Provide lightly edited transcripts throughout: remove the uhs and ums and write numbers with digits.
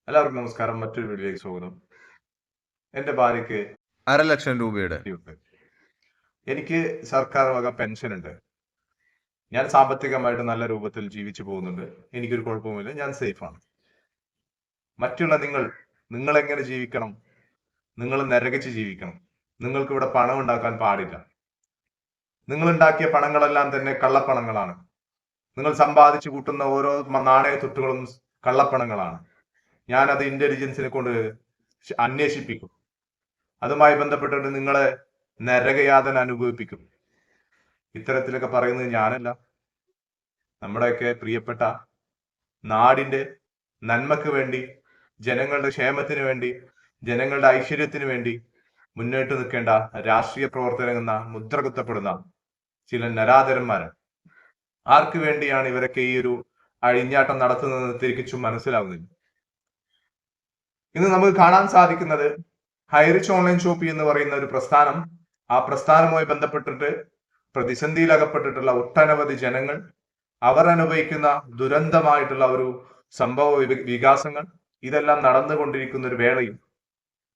എല്ലാവർക്കും നമസ്കാരം. മറ്റൊരു വീഡിയോയിലേക്ക് സ്വാഗതം. എന്റെ ഭാര്യയ്ക്ക് 1,00,000 രൂപയുടെ ഉണ്ട്. എനിക്ക് സർക്കാർ വക പെൻഷൻ ഉണ്ട്. ഞാൻ സാമ്പത്തികമായിട്ട് നല്ല രൂപത്തിൽ ജീവിച്ചു പോകുന്നുണ്ട്. എനിക്കൊരു കുഴപ്പവുമില്ല. ഞാൻ സേഫാണ്. മറ്റുള്ള നിങ്ങൾ എങ്ങനെ ജീവിക്കണം? നിങ്ങൾ നരകിച്ച് ജീവിക്കണം. നിങ്ങൾക്ക് ഇവിടെ പണം ഉണ്ടാക്കാൻ പാടില്ല. നിങ്ങൾ ഉണ്ടാക്കിയ പണങ്ങളെല്ലാം തന്നെ കള്ളപ്പണങ്ങളാണ്. നിങ്ങൾ സമ്പാദിച്ചു കൂട്ടുന്ന ഓരോ നാണയത്തുട്ടുകളും കള്ളപ്പണങ്ങളാണ്. ഞാനത് ഇന്റലിജൻസിനെ കൊണ്ട് അന്വേഷിപ്പിക്കും. അതുമായി ബന്ധപ്പെട്ടിട്ട് നിങ്ങളെ നരകയാതന അനുഭവിപ്പിക്കും. ഇത്തരത്തിലൊക്കെ പറയുന്നത് ഞാനല്ല, നമ്മുടെയൊക്കെ പ്രിയപ്പെട്ട നാടിന്റെ നന്മക്ക് വേണ്ടി, ജനങ്ങളുടെ ക്ഷേമത്തിന് വേണ്ടി, ജനങ്ങളുടെ ഐശ്വര്യത്തിന് വേണ്ടി മുന്നോട്ട് നിൽക്കേണ്ട രാഷ്ട്രീയ പ്രവർത്തനം എന്ന മുദ്ര കുത്തപ്പെടുന്ന ചില നരാധരന്മാരാണ്. ആർക്ക് വേണ്ടിയാണ് ഇവരൊക്കെ ഈ ഒരു അഴിഞ്ഞാട്ടം നടത്തുന്നത് തിരിച്ചും മനസ്സിലാവുന്നില്ല. ഇന്ന് നമുക്ക് കാണാൻ സാധിക്കുന്നത് ഹൈറിച്ച് ഓൺലൈൻ ഷോപ്പ് എന്ന് പറയുന്ന ഒരു പ്രസ്ഥാനം, ആ പ്രസ്ഥാനവുമായി ബന്ധപ്പെട്ടിട്ട് പ്രതിസന്ധിയിൽ അകപ്പെട്ടിട്ടുള്ള ഒട്ടനവധി ജനങ്ങൾ, അവർ അനുഭവിക്കുന്ന ദുരന്തമായിട്ടുള്ള ഒരു സംഭവ വികാസങ്ങൾ, ഇതെല്ലാം നടന്നുകൊണ്ടിരിക്കുന്ന ഒരു വേളയിൽ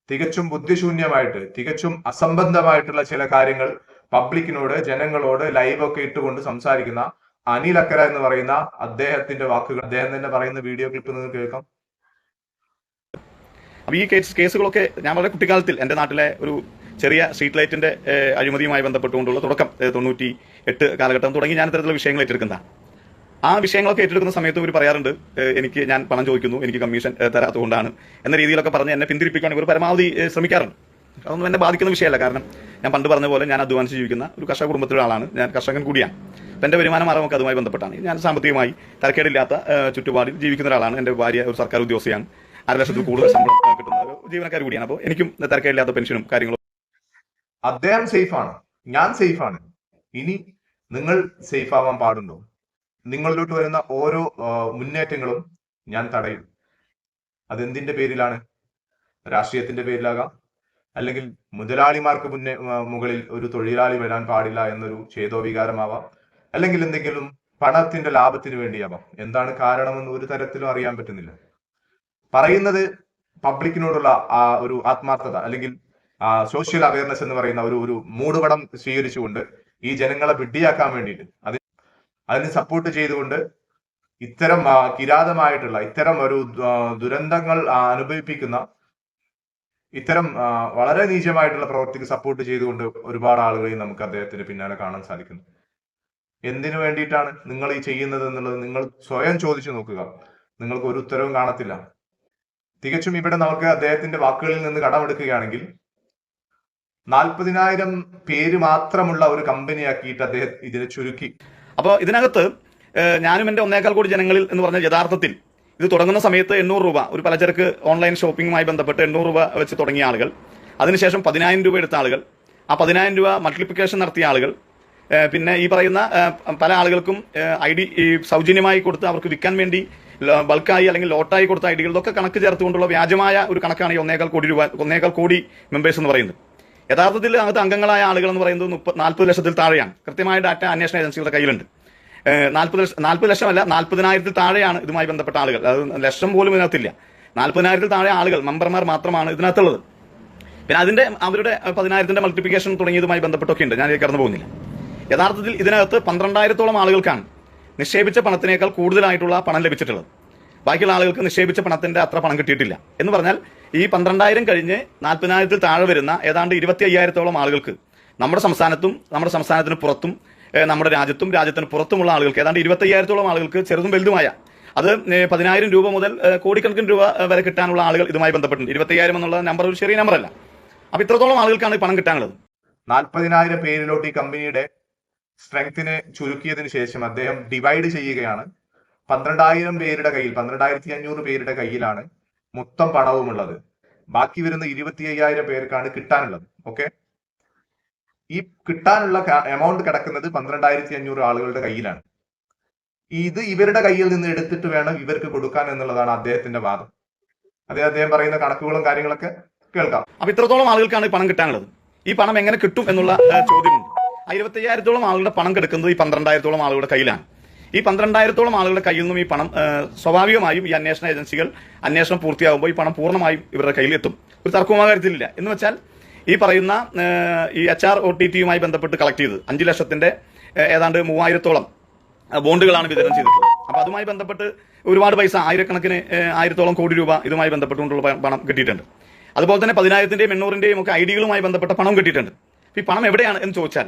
തികച്ചും ബുദ്ധിശൂന്യമായിട്ട്, തികച്ചും അസംബന്ധമായിട്ടുള്ള ചില കാര്യങ്ങൾ പബ്ലിക്കിനോട്, ജനങ്ങളോട് ലൈവൊക്കെ ഇട്ടുകൊണ്ട് സംസാരിക്കുന്ന അനിൽ അക്കര എന്ന് പറയുന്ന അദ്ദേഹത്തിന്റെ വാക്കുകൾ, അദ്ദേഹം തന്നെ പറയുന്ന വീഡിയോ ക്ലിപ്പ് നിങ്ങൾക്ക് കേൾക്കാം. ഈ കേസുകളൊക്കെ ഞാൻ വളരെ കുട്ടിക്കാലത്തിൽ എൻ്റെ നാട്ടിലെ ഒരു ചെറിയ സ്ട്രീറ്റ് ലൈറ്റിന്റെ അഴിമതിയുമായി ബന്ധപ്പെട്ടുകൊണ്ടുള്ള തുടക്കം 98 കാലഘട്ടം തുടങ്ങി ഞാൻ ഇത്തരത്തിലുള്ള വിഷയങ്ങൾ ഏറ്റെടുക്കുന്നതാണ്. ആ വിഷയങ്ങളൊക്കെ ഏറ്റെടുക്കുന്ന സമയത്ത് ഇവർ പറയാറുണ്ട്, ഞാൻ പണം ചോദിക്കുന്നു, എനിക്ക് കമ്മീഷൻ തരാത്തതുകൊണ്ടാണ് എന്ന രീതിയിലൊക്കെ പറഞ്ഞ് എന്നെ പിന്തിരിപ്പിക്കാൻ ഇവർ പരമാവധി ശ്രമിക്കാറുണ്ട്. അതൊന്നും എന്നെ ബാധിക്കുന്ന വിഷയമല്ല. കാരണം ഞാൻ പണ്ട് പറഞ്ഞ പോലെ ഞാൻ അധ്വാനിച്ച് ജീവിക്കുന്ന ഒരു കർഷക കുടുംബത്തിലെ ആളാണ്. ഞാൻ കർഷകൻ കൂടിയാണ്. അപ്പം എൻ്റെ വരുമാന മാർഗ്ഗമൊക്കെ അതുമായി ബന്ധപ്പെട്ടാണ്. ഞാൻ സാമ്പത്തികമായി തരക്കേടില്ലാത്ത ചുറ്റുപാടിൽ ജീവിക്കുന്ന ഒരാളാണ്. എൻ്റെ ഭാര്യ ഒരു സർക്കാർ ഉദ്യോഗസ്ഥയാണ്. 1,00,000 കൂടുതൽ ശമ്പളം കിട്ടുന്ന ഒരു ജീവനക്കാർ കൂടിയാണ്. അപ്പോൾ എനിക്കും തരക്കേടില്ലാത്ത പെൻഷനും കാര്യങ്ങളും. അദ്ദേഹം സേഫാണ്, ഞാൻ സേഫാണ്. ഇനി നിങ്ങൾ സേഫ് ആവാൻ പാടുണ്ടോ? നിങ്ങളിലോട്ട് വരുന്ന ഓരോ മുന്നേറ്റങ്ങളും ഞാൻ തടയും. അതെന്തിന്റെ പേരിലാണ്? രാഷ്ട്രീയത്തിന്റെ പേരിലാകാം, അല്ലെങ്കിൽ മുതലാളിമാർക്ക് മുകളിൽ ഒരു തൊഴിലാളി വരാൻ പാടില്ല എന്നൊരു ചേതോവികാരമാവാം, അല്ലെങ്കിൽ എന്തെങ്കിലും പണത്തിന്റെ ലാഭത്തിന് വേണ്ടിയാവാം. എന്താണ് കാരണമെന്ന് ഒരു തരത്തിലും അറിയാൻ പറ്റുന്നില്ല. പറയുന്നത് പബ്ലിക്കിനോടുള്ള ആ ഒരു ആത്മാർത്ഥത, അല്ലെങ്കിൽ സോഷ്യൽ അവയർനെസ് എന്ന് പറയുന്ന ഒരു മൂടുപടം സ്വീകരിച്ചുകൊണ്ട് ഈ ജനങ്ങളെ വിഡ്ഢിയാക്കാൻ വേണ്ടിയിട്ട് അതിന് സപ്പോർട്ട് ചെയ്തുകൊണ്ട് ഇത്തരം കിരാതമായിട്ടുള്ള, ഇത്തരം ഒരു ദുരന്തങ്ങൾ അനുഭവിപ്പിക്കുന്ന, ഇത്തരം വളരെ നീചമായിട്ടുള്ള പ്രവൃത്തിക്ക് സപ്പോർട്ട് ചെയ്തുകൊണ്ട് ഒരുപാട് ആളുകളെയും നമുക്ക് അദ്ദേഹത്തിന് പിന്നാലെ കാണാൻ സാധിക്കുന്നു. എന്തിനു വേണ്ടിയിട്ടാണ് നിങ്ങൾ ഈ ചെയ്യുന്നത് എന്നുള്ളത് നിങ്ങൾ സ്വയം ചോദിച്ചു നോക്കുക. നിങ്ങൾക്ക് ഒരു ഉത്തരവും കാണത്തില്ല. തികച്ചും ഇവിടെ നമുക്ക് അദ്ദേഹത്തിന്റെ വാക്കുകളിൽ നിന്ന് കടമെടുക്കുകയാണെങ്കിൽ 40,000 പേര് മാത്രമുള്ള ഒരു കമ്പനിയാക്കിയിട്ട് അദ്ദേഹം ഇതിനെ ചുരുക്കി. അപ്പോൾ ഇതിനകത്ത് ഞാനും എൻ്റെ 1.25 കോടി ജനങ്ങളിൽ എന്ന് പറഞ്ഞാൽ യഥാർത്ഥത്തിൽ ഇത് തുടങ്ങുന്ന സമയത്ത് 800 രൂപ ഒരു പലചരക്ക് ഓൺലൈൻ ഷോപ്പിംഗുമായി ബന്ധപ്പെട്ട് 800 രൂപ വെച്ച് തുടങ്ങിയ ആളുകൾ, അതിനുശേഷം 10,000 രൂപ എടുത്ത ആളുകൾ, ആ 10,000 രൂപ മൾട്ടിപ്ലിക്കേഷൻ നടത്തിയ ആളുകൾ, പിന്നെ ഈ പറയുന്ന പല ആളുകൾക്കും ID സൗജന്യമായി കൊടുത്ത് അവർക്ക് വിൽക്കാൻ വേണ്ടി ബൾക്കായി അല്ലെങ്കിൽ ലോട്ടായി കൊടുത്ത ഐഡികൾ, ഇതൊക്കെ കണക്ക് ചേർത്തുകൊണ്ടുള്ള വ്യാജമായ ഒരു കണക്കാണ് ഈ 1.25 കോടി രൂപ, 1.25 കോടി മെമ്പേഴ്സ് എന്ന് പറയുന്നത്. യഥാർത്ഥത്തിൽ അകത്ത് അംഗങ്ങളായ ആളുകൾ എന്ന് പറയുന്നത് 40 ലക്ഷത്തിൽ താഴെയാണ്. കൃത്യമായ ഡാറ്റ അന്വേഷണ ഏജൻസികളുടെ കയ്യിലുണ്ട്. 40 ലക്ഷമല്ല, 40,000 താഴെയാണ് ഇതുമായി ബന്ധപ്പെട്ട ആളുകൾ. അത് ലക്ഷം പോലും ഇതിനകത്തില്ല. 40,000 താഴെ ആളുകൾ, മെമ്പർമാർ മാത്രമാണ് ഇതിനകത്തുള്ളത്. പിന്നെ അവരുടെ 10,000 മൾട്ടിപ്ലിക്കേഷൻ തുടങ്ങിയതുമായി ബന്ധപ്പെട്ടൊക്കെ ഉണ്ട്. ഞാൻ കടന്നു പോകുന്നില്ല. യഥാർത്ഥത്തിൽ ഇതിനകത്ത് 12,000-ഓളം ആളുകൾക്കാണ് നിക്ഷേപിച്ച പണത്തിനേക്കാൾ കൂടുതലായിട്ടുള്ള പണം ലഭിച്ചിട്ടുള്ളത്. ബാക്കിയുള്ള ആളുകൾക്ക് നിക്ഷേപിച്ച പണത്തിന്റെ അത്ര പണം കിട്ടിയിട്ടില്ല. എന്ന് പറഞ്ഞാൽ ഈ 12,000 കഴിഞ്ഞ് 40,000 താഴെ വരുന്ന ഏതാണ്ട് 25,000-ഓളം ആളുകൾക്ക് നമ്മുടെ സംസ്ഥാനത്തും നമ്മുടെ സംസ്ഥാനത്തിന് പുറത്തും നമ്മുടെ രാജ്യത്തിന് പുറത്തുമുള്ള ആളുകൾക്ക് ഏതാണ്ട് 25,000-ഓളം ആളുകൾക്ക് ചെറുതും വലുതുമായ, അത് 10,000 രൂപ മുതൽ കോടിക്കണക്കിന് രൂപ വരെ കിട്ടാനുള്ള ആളുകൾ ഇതുമായി ബന്ധപ്പെട്ടുണ്ട്. 25,000 എന്നുള്ള നമ്പർ ഒരു ചെറിയ നമ്പറല്ല. അപ്പൊ ഇത്രത്തോളം ആളുകൾക്കാണ് ഈ പണം കിട്ടാനുള്ളത്. 40,000 പേരിലോട്ട് ഈ കമ്പനിയുടെ സ്ട്രെങ്തിനെ ചുരുക്കിയതിന് ശേഷം അദ്ദേഹം ഡിവൈഡ് ചെയ്യുകയാണ്. 12,000 പേരുടെ കയ്യിൽ, 12,500 പേരുടെ കയ്യിലാണ് മൊത്തം പണവുമുള്ളത്. ബാക്കി വരുന്ന 25,000 പേർക്കാണ് കിട്ടാനുള്ളത്. ഓക്കെ, ഈ കിട്ടാനുള്ള എമൗണ്ട് കിടക്കുന്നത് 12,500 ആളുകളുടെ കയ്യിലാണ്. ഇത് ഇവരുടെ കയ്യിൽ നിന്ന് എടുത്തിട്ട് വേണം ഇവർക്ക് കൊടുക്കാൻ എന്നുള്ളതാണ് അദ്ദേഹത്തിന്റെ വാദം. അദ്ദേഹം പറയുന്ന കണക്കുകളും കാര്യങ്ങളൊക്കെ കേൾക്കാം. അപ്പൊ ഇത്രത്തോളം ആളുകൾക്കാണ് ഈ പണം കിട്ടാനുള്ളത്. ഈ പണം എങ്ങനെ കിട്ടും എന്നുള്ള ചോദ്യമുണ്ട്. 25,000-ഓളം ആളുകളുടെ പണം കിടക്കുന്നത് ഈ 12,000-ഓളം ആളുകളുടെ കയ്യിലാണ്. ഈ 12,000-ഓളം ആളുകളുടെ കയ്യിൽ നിന്നും ഈ പണം സ്വാഭാവികമായും ഈ അന്വേഷണ ഏജൻസികൾ അന്വേഷണം പൂർത്തിയാകുമ്പോൾ ഈ പണം പൂർണ്ണമായും ഇവരുടെ കയ്യിൽ എത്തും. ഒരു തർക്കവും ആ കാര്യത്തിലില്ല. എന്ന് വെച്ചാൽ ഈ പറയുന്ന ഈ HROTTയുമായി ബന്ധപ്പെട്ട് കളക്ട് ചെയ്തത് 5 ലക്ഷത്തിന്റെ ഏതാണ്ട് 3000-ഓളം ബോണ്ടുകളാണ് വിതരണം ചെയ്തിട്ടുള്ളത്. അപ്പൊ അതുമായി ബന്ധപ്പെട്ട് ഒരുപാട് പൈസ, ആയിരക്കണക്കിന് 1000-ഓളം കോടി രൂപ ഇതുമായി ബന്ധപ്പെട്ടുകൊണ്ടുള്ള പണം കിട്ടിയിട്ടുണ്ട്. അതുപോലെ തന്നെ 10,000-ന്റെയും 800-ന്റെയും ഒക്കെ ഐഡികളുമായി ബന്ധപ്പെട്ട പണം കിട്ടിയിട്ടുണ്ട്. ഈ പണം എവിടെയാണ് എന്ന് ചോദിച്ചാൽ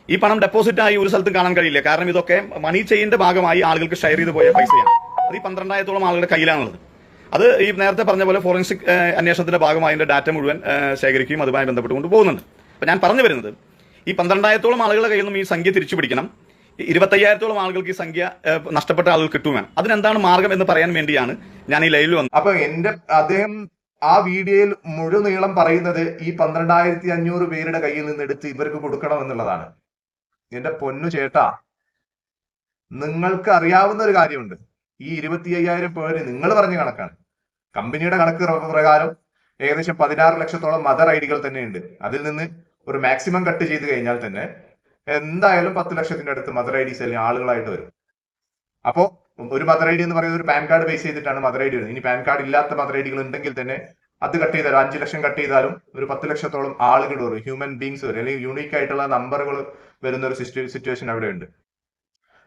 ഈ പണം ഡെപ്പോസിറ്റ് ആയി ഒരു സ്ഥലത്തും കാണാൻ കഴിയില്ല. കാരണം ഇതൊക്കെ മണി ചെയിന്റെ ഭാഗമായി ആളുകൾക്ക് ഷെയർ ചെയ്ത് പോയ പൈസയാണ്. അത് ഈ 12,000-ഓളം ആളുകളുടെ കയ്യിലാണുള്ളത്. അത് ഈ നേരത്തെ പറഞ്ഞ പോലെ ഫോറൻസിക് അന്വേഷണത്തിന്റെ ഭാഗമായി അതിന്റെ ഡാറ്റ മുഴുവൻ ശേഖരിക്കുകയും അതുമായി ബന്ധപ്പെട്ടുകൊണ്ട് പോകുന്നുണ്ട്. അപ്പൊ ഞാൻ പറഞ്ഞു വരുന്നത്, ഈ 12,000-ഓളം ആളുകളുടെ കയ്യിൽ നിന്നും ഈ സംഖ്യ തിരിച്ചു പിടിക്കണം. 25,000-ഓളം ആളുകൾക്ക് ഈ സംഖ്യ നഷ്ടപ്പെട്ട ആളുകൾ കിട്ടുവാൻ അതിനെന്താണ് മാർഗം എന്ന് പറയാൻ വേണ്ടിയാണ് ഞാൻ ഈ ലൈവിൽ വന്നത്. അപ്പൊ അദ്ദേഹം ആ വീഡിയോയിൽ മുഴുനീളം പറയുന്നത് ഈ 12,500 പേരുടെ കയ്യിൽ നിന്ന് എടുത്ത് ഇവർക്ക് കൊടുക്കണം എന്നുള്ളതാണ്. എന്റെ പൊന്നു ചേട്ടാ, നിങ്ങൾക്ക് അറിയാവുന്ന ഒരു കാര്യമുണ്ട്. ഈ 25,000 പേര് നിങ്ങൾ പറഞ്ഞ കണക്കാണ്. കമ്പനിയുടെ കണക്ക് പ്രകാരം ഏകദേശം 16 ലക്ഷത്തോളം മദർ ഐഡികൾ തന്നെയുണ്ട്. അതിൽ നിന്ന് ഒരു മാക്സിമം കട്ട് ചെയ്ത് കഴിഞ്ഞാൽ തന്നെ എന്തായാലും 10 ലക്ഷത്തിന്റെ അടുത്ത് മദർ ഐഡീസ് അല്ലെങ്കിൽ ആളുകളായിട്ട് വരും. അപ്പോ ഒരു മദർ ഐ ഡി എന്ന് പറയുന്നത് ഒരു പാൻ കാർഡ് ബേസ് ചെയ്തിട്ടാണ് മദർ ഐ ഡി വരുന്നത്. ഇനി പാൻ കാർഡ് ഇല്ലാത്ത മദർ ഐ ഡികൾ ഉണ്ടെങ്കിൽ തന്നെ അത് കട്ട് ചെയ്താലും 5 ലക്ഷം കട്ട് ചെയ്താലും ഒരു 10 ലക്ഷത്തോളം ആളുകൾ വരും, ഹ്യൂമൻ ബീങ്സ് വരും, അല്ലെങ്കിൽ യൂണീക്ക് ആയിട്ടുള്ള നമ്പറുകൾ വരുന്ന ഒരു സിറ്റുവേഷൻ അവിടെ ഉണ്ട്.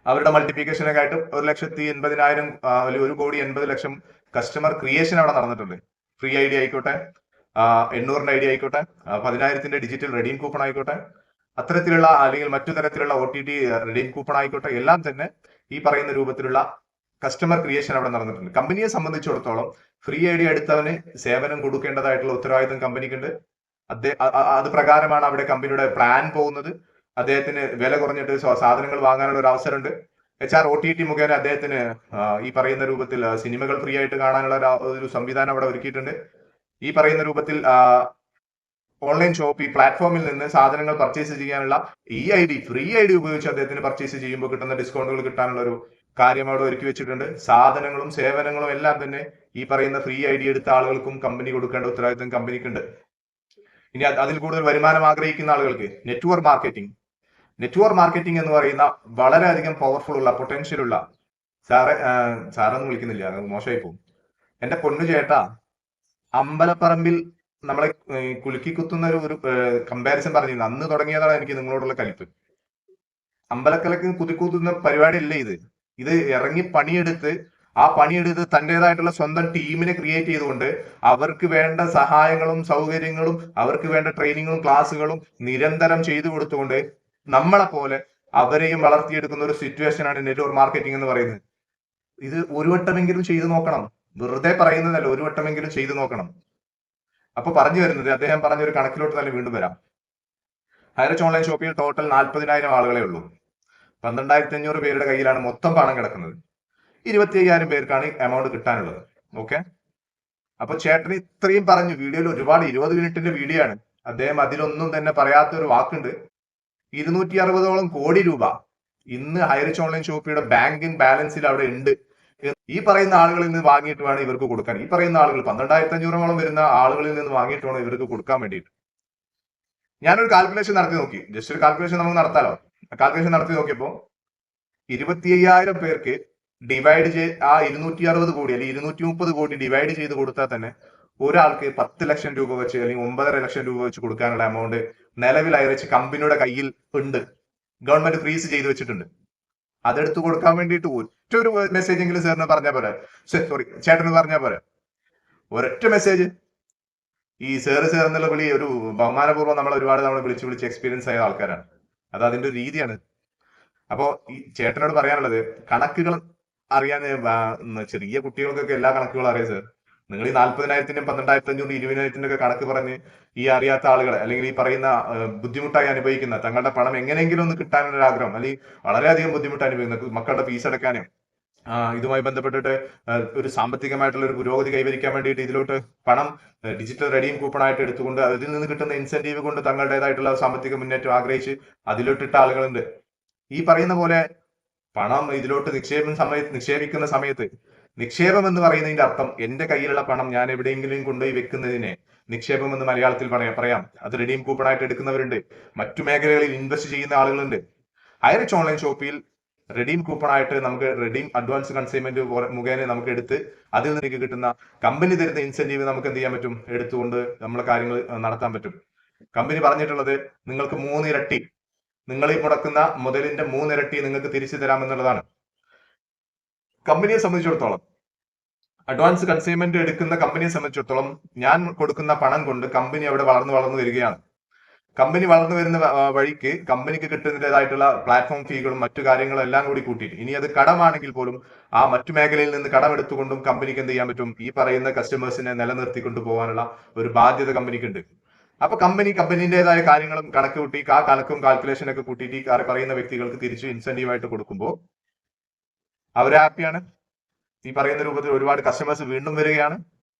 അവരുടെ മൾട്ടിപ്ലിക്കേഷനൊക്കെ ആയിട്ട് 1,80,000 അല്ലെങ്കിൽ 1,80,00,000 കസ്റ്റമർ ക്രിയേഷൻ അവിടെ നടന്നിട്ടുണ്ട്. ഫ്രീ ഐ ഡി ആയിക്കോട്ടെ, 800-ന്റെ ഐ ഡി ആയിക്കോട്ടെ, 10,000-ന്റെ ഡിജിറ്റൽ റെഡീം കൂപ്പൺ ആയിക്കോട്ടെ, അത്തരത്തിലുള്ള അല്ലെങ്കിൽ മറ്റു തരത്തിലുള്ള OTT റെഡീം കൂപ്പൺ ആയിക്കോട്ടെ, എല്ലാം തന്നെ ഈ പറയുന്ന രൂപത്തിലുള്ള കസ്റ്റമർ ക്രിയേഷൻ അവിടെ നടന്നിട്ടുണ്ട്. കമ്പനിയെ സംബന്ധിച്ചിടത്തോളം ഫ്രീ ഐ ഡി എടുത്തവന് സേവനം കൊടുക്കേണ്ടതായിട്ടുള്ള ഉത്തരവാദിത്തം കമ്പനിക്കുണ്ട്. അത് പ്രകാരമാണ് അവിടെ കമ്പനിയുടെ പ്ലാൻ പോകുന്നത്. അദ്ദേഹത്തിന് വില കുറഞ്ഞിട്ട് സാധനങ്ങൾ വാങ്ങാനുള്ള ഒരു അവസരമുണ്ട്. HROTT മുഖേന അദ്ദേഹത്തിന് ഈ പറയുന്ന രൂപത്തിൽ സിനിമകൾ ഫ്രീ ആയിട്ട് കാണാനുള്ള ഒരു സംവിധാനം അവിടെ ഒരുക്കിയിട്ടുണ്ട്. ഈ പറയുന്ന രൂപത്തിൽ ഓൺലൈൻ ഷോപ്പ് ഈ പ്ലാറ്റ്ഫോമിൽ നിന്ന് സാധനങ്ങൾ പർച്ചേസ് ചെയ്യാനുള്ള ഈ ഫ്രീ ഐ ഡി ഉപയോഗിച്ച് അദ്ദേഹത്തിന് പർച്ചേസ് ചെയ്യുമ്പോൾ കിട്ടുന്ന ഡിസ്കൗണ്ടുകൾ കിട്ടാനുള്ള ഒരു കാര്യം അവിടെ ഒരുക്കി വെച്ചിട്ടുണ്ട്. സാധനങ്ങളും സേവനങ്ങളും എല്ലാം തന്നെ ഈ പറയുന്ന ഫ്രീ ഐ ഡി എടുത്ത ആളുകൾക്കും കമ്പനി കൊടുക്കേണ്ട ഉത്തരവാദിത്തം കമ്പനിക്കുണ്ട്. ഇനി അതിൽ കൂടുതൽ വരുമാനം ആഗ്രഹിക്കുന്ന ആളുകൾക്ക് നെറ്റ്വർക്ക് മാർക്കറ്റിംഗ് എന്ന് പറയുന്ന വളരെയധികം പവർഫുൾ ഉള്ള പൊട്ടൻഷ്യൽ ഉള്ള സാറൊന്നും വിളിക്കുന്നില്ല, മോശമായി പോകും. എന്റെ പൊന്നു ചേട്ടാ, അമ്പലപ്പറമ്പിൽ നമ്മളെ കുലുക്കി കുത്തുന്ന ഒരു കമ്പാരിസൺ പറഞ്ഞിരുന്നു. അന്ന് തുടങ്ങിയതാണ് എനിക്ക് നിങ്ങളോടുള്ള കലിപ്പ്. അമ്പലക്കലക്ക് കുതിക്കൂത്തുന്ന പരിപാടി അല്ലേ ഇത് ഇറങ്ങി പണിയെടുത്ത് തന്റേതായിട്ടുള്ള സ്വന്തം ടീമിനെ ക്രിയേറ്റ് ചെയ്തുകൊണ്ട് അവർക്ക് വേണ്ട സഹായങ്ങളും സൗകര്യങ്ങളും അവർക്ക് വേണ്ട ട്രെയിനിങ്ങും ക്ലാസ്സുകളും നിരന്തരം ചെയ്തു കൊടുത്തുകൊണ്ട് നമ്മളെ പോലെ അവരെയും വളർത്തിയെടുക്കുന്ന ഒരു സിറ്റുവേഷനാണ് നെറ്റ്വർക്ക് മാർക്കറ്റിംഗ് എന്ന് പറയുന്നത്. ഇത് ഒരു വട്ടമെങ്കിലും ചെയ്തു നോക്കണം. വെറുതെ പറയുന്നതല്ല, ഒരു വട്ടമെങ്കിലും ചെയ്തു നോക്കണം. അപ്പൊ പറഞ്ഞു വരുന്നത്, അദ്ദേഹം പറഞ്ഞൊരു കണക്കിലോട്ട് തന്നെ വീണ്ടും വരാം. ഹൈറിച്ച് ഓൺലൈൻ ഷോപ്പിൽ ടോട്ടൽ 40,000 ആളുകളെ ഉള്ളൂ. 12,500 പേരുടെ കയ്യിലാണ് മൊത്തം പണം കിടക്കുന്നത്. 25,000 പേർക്കാണ് എമൗണ്ട് കിട്ടാനുള്ളത്. ഓക്കെ, അപ്പൊ ചേട്ടൻ ഇത്രയും പറഞ്ഞു. വീഡിയോയിൽ ഒരുപാട് 20 മിനിറ്റിന്റെ വീഡിയോ ആണ്. അദ്ദേഹം അതിലൊന്നും തന്നെ പറയാത്തൊരു വാക്കുണ്ട്. 260ഓളം കോടി രൂപ ഇന്ന് ഹൈറിച്ച് ഓൺലൈൻ ഷോപ്പിയുടെ ബാങ്കിൻ ബാലൻസിൽ അവിടെ ഉണ്ട്. ഈ പറയുന്ന ആളുകളിൽ നിന്ന് വാങ്ങിയിട്ട് വേണം ഇവർക്ക് കൊടുക്കാൻ. ഈ പറയുന്ന ആളുകൾ 12,500ഓളം വരുന്ന ആളുകളിൽ നിന്ന് വാങ്ങിയിട്ട് വേണം ഇവർക്ക് കൊടുക്കാൻ വേണ്ടിയിട്ട്. ഞാനൊരു കാൽക്കുലേഷൻ നടത്തി നോക്കി. ജസ്റ്റ് ഒരു കാൽക്കുലേഷൻ നമുക്ക് നടത്താലോ. കാൽക്കുലേഷൻ നടത്തി നോക്കിയപ്പോ 25,000 പേർക്ക് ഡിവൈഡ് ആ 260 കോടി അല്ലെങ്കിൽ 230 കോടി ഡിവൈഡ് ചെയ്ത് കൊടുത്താൽ തന്നെ ഒരാൾക്ക് 10 ലക്ഷം രൂപ വെച്ച് അല്ലെങ്കിൽ 9.5 ലക്ഷം രൂപ വെച്ച് കൊടുക്കാനുള്ള എമൗണ്ട് നിലവിൽ ഹൈറിച്ച് കമ്പനിയുടെ കയ്യിൽ ഉണ്ട്. ഗവൺമെന്റ് ഫ്രീസ് ചെയ്ത് വെച്ചിട്ടുണ്ട്. അതെടുത്ത് കൊടുക്കാൻ വേണ്ടിയിട്ട് ഒറ്റൊരു മെസ്സേജ് എങ്കിലും സാറിന് പറഞ്ഞാൽ പോരെ, ചേട്ടന് പറഞ്ഞാൽ പോരെ. ഒരൊറ്റ മെസ്സേജ്. ഈ സാർ എന്നുള്ള വിളി ഒരു ബഹുമാനപൂർവ്വം നമ്മൾ ഒരുപാട് തവണ വിളിച്ച് എക്സ്പീരിയൻസ് ആയ ആൾക്കാരാണ്. അത് അതിന്റെ ഒരു രീതിയാണ്. അപ്പോ ഈ ചേട്ടനോട് പറയാനുള്ളത്, കണക്കുകൾ അറിയാൻ ചെറിയ കുട്ടികൾക്കൊക്കെ എല്ലാ കണക്കുകളും അറിയാം സാർ. നിങ്ങൾ ഈ 40,000-ന്റെയും 12,500, 20,000-ന്റെ ഒക്കെ കണക്ക് പറഞ്ഞ് ഈ അറിയാത്ത ആളുകളെ അല്ലെങ്കിൽ ഈ പറയുന്ന ബുദ്ധിമുട്ടായി അനുഭവിക്കുന്ന തങ്ങളുടെ പണം എങ്ങനെയെങ്കിലും ഒന്ന് കിട്ടാനുള്ള ആഗ്രഹം, അല്ലെങ്കിൽ വളരെയധികം ബുദ്ധിമുട്ട് അനുഭവിക്കുന്ന മക്കളുടെ ഫീസ് അടക്കാനും ഇതുമായി ബന്ധപ്പെട്ടിട്ട് ഒരു സാമ്പത്തികമായിട്ടുള്ള ഒരു പുരോഗതി കൈവരിക്കാൻ വേണ്ടിയിട്ട് ഇതിലോട്ട് പണം ഡിജിറ്റൽ റെഡീം കൂപ്പൺ ആയിട്ട് എടുത്തുകൊണ്ട് അതിൽ നിന്ന് കിട്ടുന്ന ഇൻസെന്റീവ് കൊണ്ട് തങ്ങളുടേതായിട്ടുള്ള സാമ്പത്തിക മുന്നേറ്റം ആഗ്രഹിച്ച് അതിലോട്ടിട്ട ആളുകളുണ്ട്. ഈ പറയുന്ന പോലെ പണം ഇതിലോട്ട് നിക്ഷേപിക്കുന്ന സമയത്ത് നിക്ഷേപം എന്ന് പറയുന്നതിന്റെ അർത്ഥം എന്റെ കയ്യിലുള്ള പണം ഞാൻ എവിടെയെങ്കിലും കൊണ്ടുപോയി വെക്കുന്നതിനെ നിക്ഷേപം എന്ന് മലയാളത്തിൽ പറയാം. അത് റെഡീം കൂപ്പൺ ആയിട്ട് എടുക്കുന്നവരുണ്ട്. മറ്റു മേഖലകളിൽ ഇൻവെസ്റ്റ് ചെയ്യുന്ന ആളുകളുണ്ട്. ഹൈറിച്ച് ഓൺലൈൻ ഷോപ്പിൽ റെഡീം കൂപ്പൺ ആയിട്ട് നമുക്ക് റെഡീം അഡ്വാൻസ് കൺസൈൻമെന്റ് മുഖേന നമുക്ക് എടുത്ത് അതിൽ നിന്ന് കിട്ടുന്ന കമ്പനി തരുന്ന ഇൻസെന്റീവ് നമുക്ക് എന്ത് ചെയ്യാൻ പറ്റും, എടുത്തുകൊണ്ട് നമ്മളെ കാര്യങ്ങൾ നടത്താൻ പറ്റും. കമ്പനി പറഞ്ഞിട്ടുള്ളത് നിങ്ങൾക്ക് 3 ഇരട്ടി, നിങ്ങൾ ഈ മുടക്കുന്ന മുതലിന്റെ 3 ഇരട്ടി നിങ്ങൾക്ക് തിരിച്ചു തരാമെന്നുള്ളതാണ്. കമ്പനിയെ സംബന്ധിച്ചിടത്തോളം, അഡ്വാൻസ് കൺസൈൻമെന്റ് എടുക്കുന്ന കമ്പനിയെ സംബന്ധിച്ചിടത്തോളം ഞാൻ കൊടുക്കുന്ന പണം കൊണ്ട് കമ്പനി അവിടെ വളർന്നു വരികയാണ്. കമ്പനി വളർന്നു വരുന്ന വഴിക്ക് കമ്പനിക്ക് കിട്ടുന്നതായിട്ടുള്ള പ്ലാറ്റ്ഫോം ഫീകളും മറ്റു കാര്യങ്ങളും എല്ലാം കൂടി കൂട്ടിയിട്ട്, ഇനി അത് കടമാണെങ്കിൽ പോലും ആ മറ്റു മേഖലയിൽ നിന്ന് കടമെടുത്തുകൊണ്ടും കമ്പനിക്ക് എന്ത് ചെയ്യാൻ പറ്റും, ഈ പറയുന്ന കസ്റ്റമേഴ്സിനെ നിലനിർത്തിക്കൊണ്ടു പോകാനുള്ള ഒരു ബാധ്യത കമ്പനിക്കുണ്ട്. അപ്പൊ കമ്പനിന്റേതായ കാര്യങ്ങളും കണക്ക് കൂട്ടി ആ കണക്കും കാൽക്കുലേഷനൊക്കെ കൂട്ടിയിട്ട് ഈ പറയുന്ന വ്യക്തികൾക്ക് തിരിച്ച് ഇൻസെന്റീവ് ആയിട്ട് കൊടുക്കുമ്പോൾ അവർ ഹാപ്പിയാണ്. ഈ പറയുന്ന രൂപത്തിൽ ഒരുപാട് കസ്റ്റമേഴ്സ് വീണ്ടും വരികയാണ്.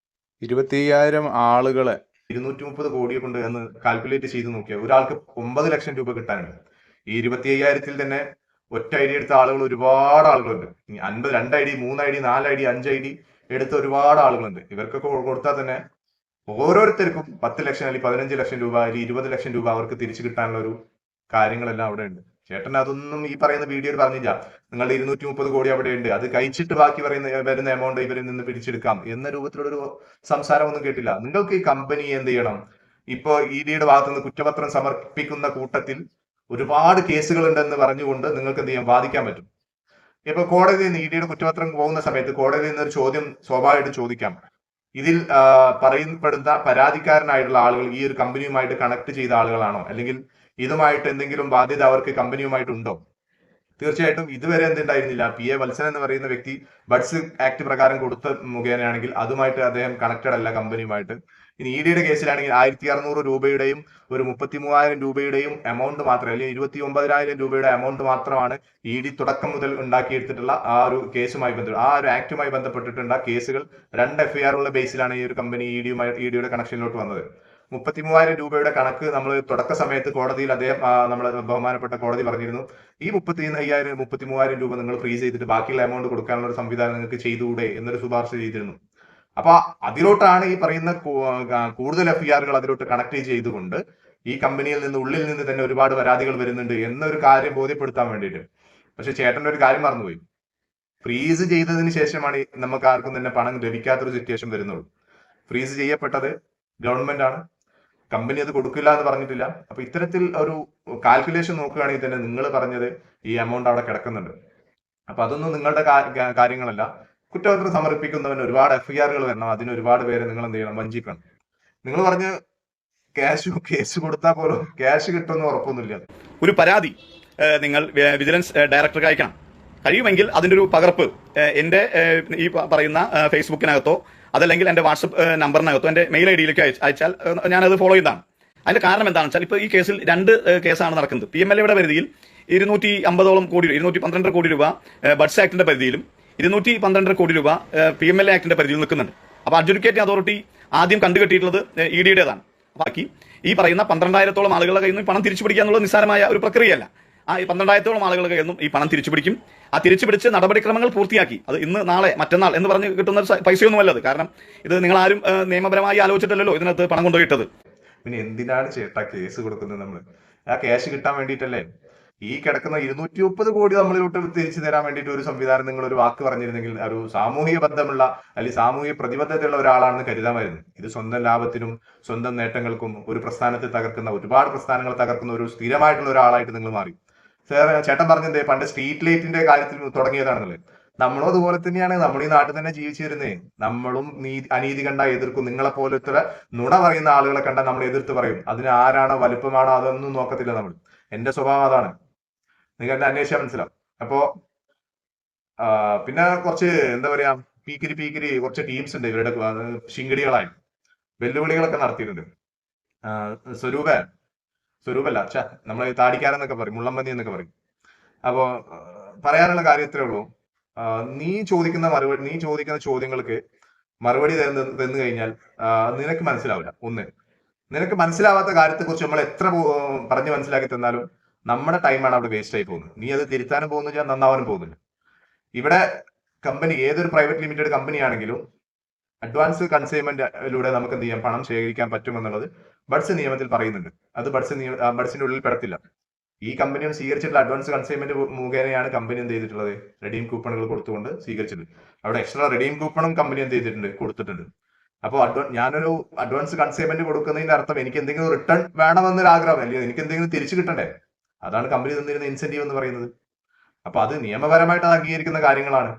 25,000 ആളുകളെ 230 കോടിയെ കൊണ്ട് എന്ന് കാൽക്കുലേറ്റ് ചെയ്ത് നോക്കിയാൽ ഒരാൾക്ക് 9 ലക്ഷം രൂപ കിട്ടാനുണ്ട്. ഈ 25,000-ൽ തന്നെ ഒറ്റ ഐ ഡി എടുത്ത ആളുകൾ ഒരുപാട് ആളുകളുണ്ട്. 50, 2 ID, 3 ID, 4 ID, 5 ID എടുത്ത ഒരുപാട് ആളുകളുണ്ട്. ഇവർക്കൊക്കെ കൊടുത്താൽ തന്നെ ഓരോരുത്തർക്കും 10 ലക്ഷം അല്ലെങ്കിൽ 15 ലക്ഷം രൂപ അല്ലെങ്കിൽ 20 ലക്ഷം രൂപ അവർക്ക് തിരിച്ചു കിട്ടാനുള്ള ഒരു കാര്യങ്ങളെല്ലാം അവിടെ ഉണ്ട്. ചേട്ടൻ അതൊന്നും ഈ പറയുന്ന വീഡിയോയിൽ പറഞ്ഞില്ല. നിങ്ങളുടെ 230 കോടി അവിടെ ഉണ്ട്, അത് കഴിച്ചിട്ട് ബാക്കി വരുന്ന എമൗണ്ട് ഇവരിൽ നിന്ന് പിടിച്ചെടുക്കാം എന്ന രൂപത്തിലുള്ളൊരു സംസാരമൊന്നും കേട്ടില്ല. നിങ്ങൾക്ക് ഈ കമ്പനി എന്ത് ചെയ്യണം, ഇപ്പോ ഇഡിയുടെ ഭാഗത്തു നിന്ന് കുറ്റപത്രം സമർപ്പിക്കുന്ന കൂട്ടത്തിൽ ഒരുപാട് കേസുകൾ ഉണ്ടെന്ന് പറഞ്ഞുകൊണ്ട് നിങ്ങൾക്ക് എന്ത് ചെയ്യാം, വാദിക്കാൻ പറ്റും. ഇപ്പൊ കോടതിയിൽ നിന്ന് ഇഡിയുടെ കുറ്റപത്രം പോകുന്ന സമയത്ത് കോടതിയിൽ നിന്ന് ഒരു ചോദ്യം സ്വാഭാവികമായിട്ട് ചോദിക്കാം. ഇതിൽ പറയപ്പെടുന്ന പരാതിക്കാരനായിട്ടുള്ള ആളുകൾ ഈ ഒരു കമ്പനിയുമായിട്ട് കണക്ട് ചെയ്ത ആളുകളാണോ, അല്ലെങ്കിൽ ഇതുമായിട്ട് എന്തെങ്കിലും ബാധ്യത അവർക്ക് കമ്പനിയുമായിട്ടുണ്ടോ? തീർച്ചയായിട്ടും ഇതുവരെ എന്തുണ്ടായിരുന്നില്ല. PA വത്സൻ എന്ന് പറയുന്ന വ്യക്തി ബഡ്സ് ആക്ട് പ്രകാരം കൊടുത്ത മുഖേനയാണെങ്കിൽ അതുമായിട്ട് അദ്ദേഹം കണക്റ്റഡ് അല്ല കമ്പനിയുമായിട്ട്. ഇനി ഇഡിയുടെ കേസിലാണെങ്കിൽ 1,600 രൂപയുടെയും ഒരു 33,000 രൂപയുടെയും എമൗണ്ട് മാത്രമേ, അല്ലെങ്കിൽ 29,000 രൂപയുടെ എമൗണ്ട് മാത്രമാണ് ഇഡി തുടക്കം മുതൽ ഉണ്ടാക്കിയെടുത്തിട്ടുള്ള ആ ഒരു കേസുമായി ബന്ധപ്പെട്ട്, ആ ഒരു ആക്ടുമായി ബന്ധപ്പെട്ടിട്ടുള്ള കേസുകൾ 2 FIR ഉള്ള ബേസിലാണ് ഈ ഒരു കമ്പനി ഇഡിയുടെ കണക്ഷനിലോട്ട് വന്നത്. 33,000 രൂപയുടെ കണക്ക് നമ്മൾ തുടക്ക സമയത്ത് കോടതിയിൽ അദ്ദേഹം നമ്മളെ ബഹുമാനപ്പെട്ട കോടതി പറഞ്ഞിരുന്നു, ഈ 33,000 രൂപ നിങ്ങൾ ഫ്രീസ് ചെയ്തിട്ട് ബാക്കിയുള്ള എമൗണ്ട് കൊടുക്കാനുള്ള ഒരു സംവിധാനം നിങ്ങൾക്ക് ചെയ്തുകൂടെ എന്നൊരു ശുപാർശ ചെയ്തിരുന്നു. അപ്പൊ അതിലോട്ടാണ് ഈ പറയുന്ന കൂടുതൽ FIRകൾ അതിലോട്ട് കണക്ട് ചെയ്തുകൊണ്ട് ഈ കമ്പനിയിൽ നിന്ന് ഉള്ളിൽ നിന്ന് തന്നെ ഒരുപാട് പരാതികൾ വരുന്നുണ്ട് എന്നൊരു കാര്യം ബോധ്യപ്പെടുത്താൻ വേണ്ടിയിട്ട്. പക്ഷെ ചേട്ടൻ്റെ ഒരു കാര്യം മറന്നുപോയി, ഫ്രീസ് ചെയ്തതിന് ശേഷമാണ് നമുക്ക് ആർക്കും തന്നെ പണം ലഭിക്കാത്തൊരു സിറ്റുവേഷൻ വരുന്നുള്ളൂ. ഫ്രീസ് ചെയ്യപ്പെട്ടത് ഗവൺമെന്റ് ആണ്, കമ്പനി അത് കൊടുക്കില്ല എന്ന് പറഞ്ഞിട്ടില്ല. അപ്പൊ ഇത്തരത്തിൽ ഒരു കാൽക്കുലേഷൻ നോക്കുകയാണെങ്കിൽ തന്നെ നിങ്ങൾ പറഞ്ഞത് ഈ എമൗണ്ട് അവിടെ കിടക്കുന്നുണ്ട്. അപ്പൊ അതൊന്നും നിങ്ങളുടെ കാര്യങ്ങളല്ല. കുറ്റപത്രം സമർപ്പിക്കുന്നവന് ഒരുപാട് FIRകൾ വരണം, അതിന് ഒരുപാട് പേരെ നിങ്ങൾ എന്ത് ചെയ്യണം, വഞ്ചിക്കണം. നിങ്ങൾ പറഞ്ഞ് കേസ് കൊടുത്താൽ പോലും ക്യാഷ് കിട്ടുമെന്ന് ഉറപ്പൊന്നുമില്ല. ഒരു പരാതി നിങ്ങൾ വിജിലൻസ് ഡയറക്ടർക്ക് അയക്കണം. കഴിയുമെങ്കിൽ അതിൻ്റെ ഒരു പകർപ്പ് എൻ്റെ ഈ പറയുന്ന ഫേസ്ബുക്കിനകത്തോ അതല്ലെങ്കിൽ എൻ്റെ വാട്സപ്പ് നമ്പറിനകത്തോ എൻ്റെ മെയിൽ ID-യിലേക്ക് അയച്ചാൽ ഞാനത് ഫോളോ ചെയ്തതാണ്. അതിന്റെ കാരണം എന്താണെന്ന് വെച്ചാൽ ഇപ്പോൾ ഈ കേസിൽ 2 കേസാണ് നടക്കുന്നത്. PMLA-യുടെ പരിധിയിൽ 250ഓളം കോടി, 212 കോടി രൂപ ബഡ്സ് ആക്ടിന്റെ പരിധിയിലും 212 കോടി രൂപ PMLA ആക്ടിന്റെ പരിധിയിൽ നിൽക്കുന്നുണ്ട്. അപ്പോൾ അഡ്ജുഡിക്കേറ്റിംഗ് അതോറിറ്റി ആദ്യം കണ്ടുകെട്ടിയിട്ടുള്ളത് ED-യുടേതാണ്. ബാക്കി ഈ പറയുന്ന 12,000-ഓളം ആളുകളുടെ കയ്യിൽ നിന്ന് പണം തിരിച്ചു പിടിക്കുക എന്നുള്ളത് നിസ്സാരമായ ഒരു പ്രക്രിയയല്ല. ആ 12,000-ഓളം ആളുകളുടെ കയ്യിൽ നിന്നും ഈ പണം തിരിച്ചു പിടിക്കും. ആ തിരിച്ചു പിടിച്ച് നടപടിക്രമങ്ങൾ പൂർത്തിയാക്കി, അത് ഇന്ന് നാളെ മറ്റന്നാൾ എന്ന് പറഞ്ഞ് കിട്ടുന്ന പൈസയൊന്നും അല്ലത്. കാരണം ഇത് നിങ്ങൾ ആരും നിയമപരമായി ആലോചിച്ചിട്ടല്ലോ ഇതിനകത്ത് പണം കൊണ്ടുപോയിട്ടത്. പിന്നെ എന്തിനാണ് ചേട്ടാ കേസ് കൊടുക്കുന്നത്? നമ്മൾ ആ ക്യാഷ് കിട്ടാൻ വേണ്ടിയിട്ടല്ലേ. ഈ കിടക്കുന്ന 230 കോടി നമ്മളിലോട്ട് തിരിച്ചു തരാൻ വേണ്ടിയിട്ട് ഒരു സംവിധാനം നിങ്ങൾ ഒരു വാക്ക് പറഞ്ഞിരുന്നെങ്കിൽ ഒരു സാമൂഹിക ബന്ധമുള്ള അല്ലെങ്കിൽ സാമൂഹിക പ്രതിബദ്ധതയുള്ള ഒരാളാണെന്ന് കരുതാമായിരുന്നു. ഇത് സ്വന്തം ലാഭത്തിനും സ്വന്തം നേട്ടങ്ങൾക്കും ഒരു പ്രസ്ഥാനത്തെ തകർക്കുന്ന, ഒരുപാട് പ്രസ്ഥാനങ്ങൾ തകർക്കുന്ന ഒരു സ്ഥിരമായിട്ടുള്ള ഒരാളായിട്ട് നിങ്ങൾ മാറി. ചേട്ടൻ പറഞ്ഞത് പണ്ട് സ്ട്രീറ്റ് ലൈറ്റിന്റെ കാര്യത്തിൽ തുടങ്ങിയതാണെന്നുള്ളത്. നമ്മളും അതുപോലെ തന്നെയാണ്. നമ്മൾ ഈ നാട്ടിൽ തന്നെ ജീവിച്ചു വരുന്നേ. നമ്മളും അനീതി കണ്ടാൽ എതിർക്കും. നിങ്ങളെ പോലത്തെ നുണ പറയുന്ന ആളുകളെ കണ്ടാൽ നമ്മൾ എതിർത്ത് പറയും. അതിന് ആരാണോ വലുപ്പമാണോ അതൊന്നും നോക്കത്തില്ല നമ്മൾ. എന്റെ സ്വഭാവം അതാണ്, നിങ്ങൾക്ക് അന്വേഷിച്ചാൽ മനസ്സിലാവും. അപ്പോ പിന്നെ കുറച്ച് എന്താ പറയാ, പീക്കിരി കുറച്ച് ടീംസ് ഉണ്ട് ഇവരുടെ ശിങ്കിടികളായി വെല്ലുവിളികളൊക്കെ നടത്തിയിട്ടുണ്ട്. സ്വരൂപല്ല നമ്മൾ താടിക്കാരെന്നൊക്കെ പറയും, മുള്ളമ്പന്നി എന്നൊക്കെ പറയും. അപ്പോ പറയാനുള്ള കാര്യം ഇത്രേ ഉള്ളൂ. നീ ചോദിക്കുന്ന ചോദ്യങ്ങൾക്ക് മറുപടി തന്നു കഴിഞ്ഞാൽ നിനക്ക് മനസ്സിലാവില്ല. നിനക്ക് മനസ്സിലാവാത്ത കാര്യത്തെക്കുറിച്ച് നമ്മൾ എത്ര പറഞ്ഞ് മനസ്സിലാക്കി തന്നാലും നമ്മുടെ ടൈമാണ് അവിടെ വേസ്റ്റ് ആയി പോകുന്നത്. നീ അത് തിരുത്താനും പോകുന്നില്ല, നന്നാവാനും പോകുന്നില്ല. ഇവിടെ കമ്പനി ഏതൊരു പ്രൈവറ്റ് ലിമിറ്റഡ് കമ്പനി ആണെങ്കിലും അഡ്വാൻസ് കൺസൈൻമെന്റിലൂടെ നമുക്ക് എന്ത് ചെയ്യാം, പണം ശേഖരിക്കാൻ പറ്റുമെന്നുള്ളത് ബഡ്സ് നിയമത്തിൽ പറയുന്നുണ്ട്. അത് ബഡ്സിന്റെ ഉള്ളിൽ പെടത്തില്ല. ഈ കമ്പനിയും സ്വീകരിച്ചിട്ടുള്ള അഡ്വാൻസ് കൺസൈൻമെന്റ് മുഖേനയാണ് കമ്പനി എന്ത് ചെയ്തിട്ടുള്ളത്, റെഡീം കൂപ്പണുകൾ കൊടുത്തുകൊണ്ട് സ്വീകരിച്ചിട്ടുണ്ട്. അവിടെ എക്സ്ട്രാ റെഡീം കൂപ്പണും കമ്പനി എന്ത് ചെയ്തിട്ടുണ്ട്, കൊടുത്തിട്ടുണ്ട്. അപ്പോൾ ഞാനൊരു അഡ്വാൻസ് കൺസൈൻമെന്റ് കൊടുക്കുന്നതിന്റെ അർത്ഥം എനിക്ക് എന്തെങ്കിലും റിട്ടേൺ വേണമെന്നൊരു ആഗ്രഹം, അല്ലെങ്കിൽ എനിക്ക് എന്തെങ്കിലും തിരിച്ചു കിട്ടണ്ടേ. അതാണ് കമ്പനി തന്നിരുന്ന ഇൻസെന്റീവ് എന്ന് പറയുന്നത്. അപ്പൊ അത് നിയമപരമായിട്ട് അംഗീകരിക്കുന്ന കാര്യങ്ങളാണ്.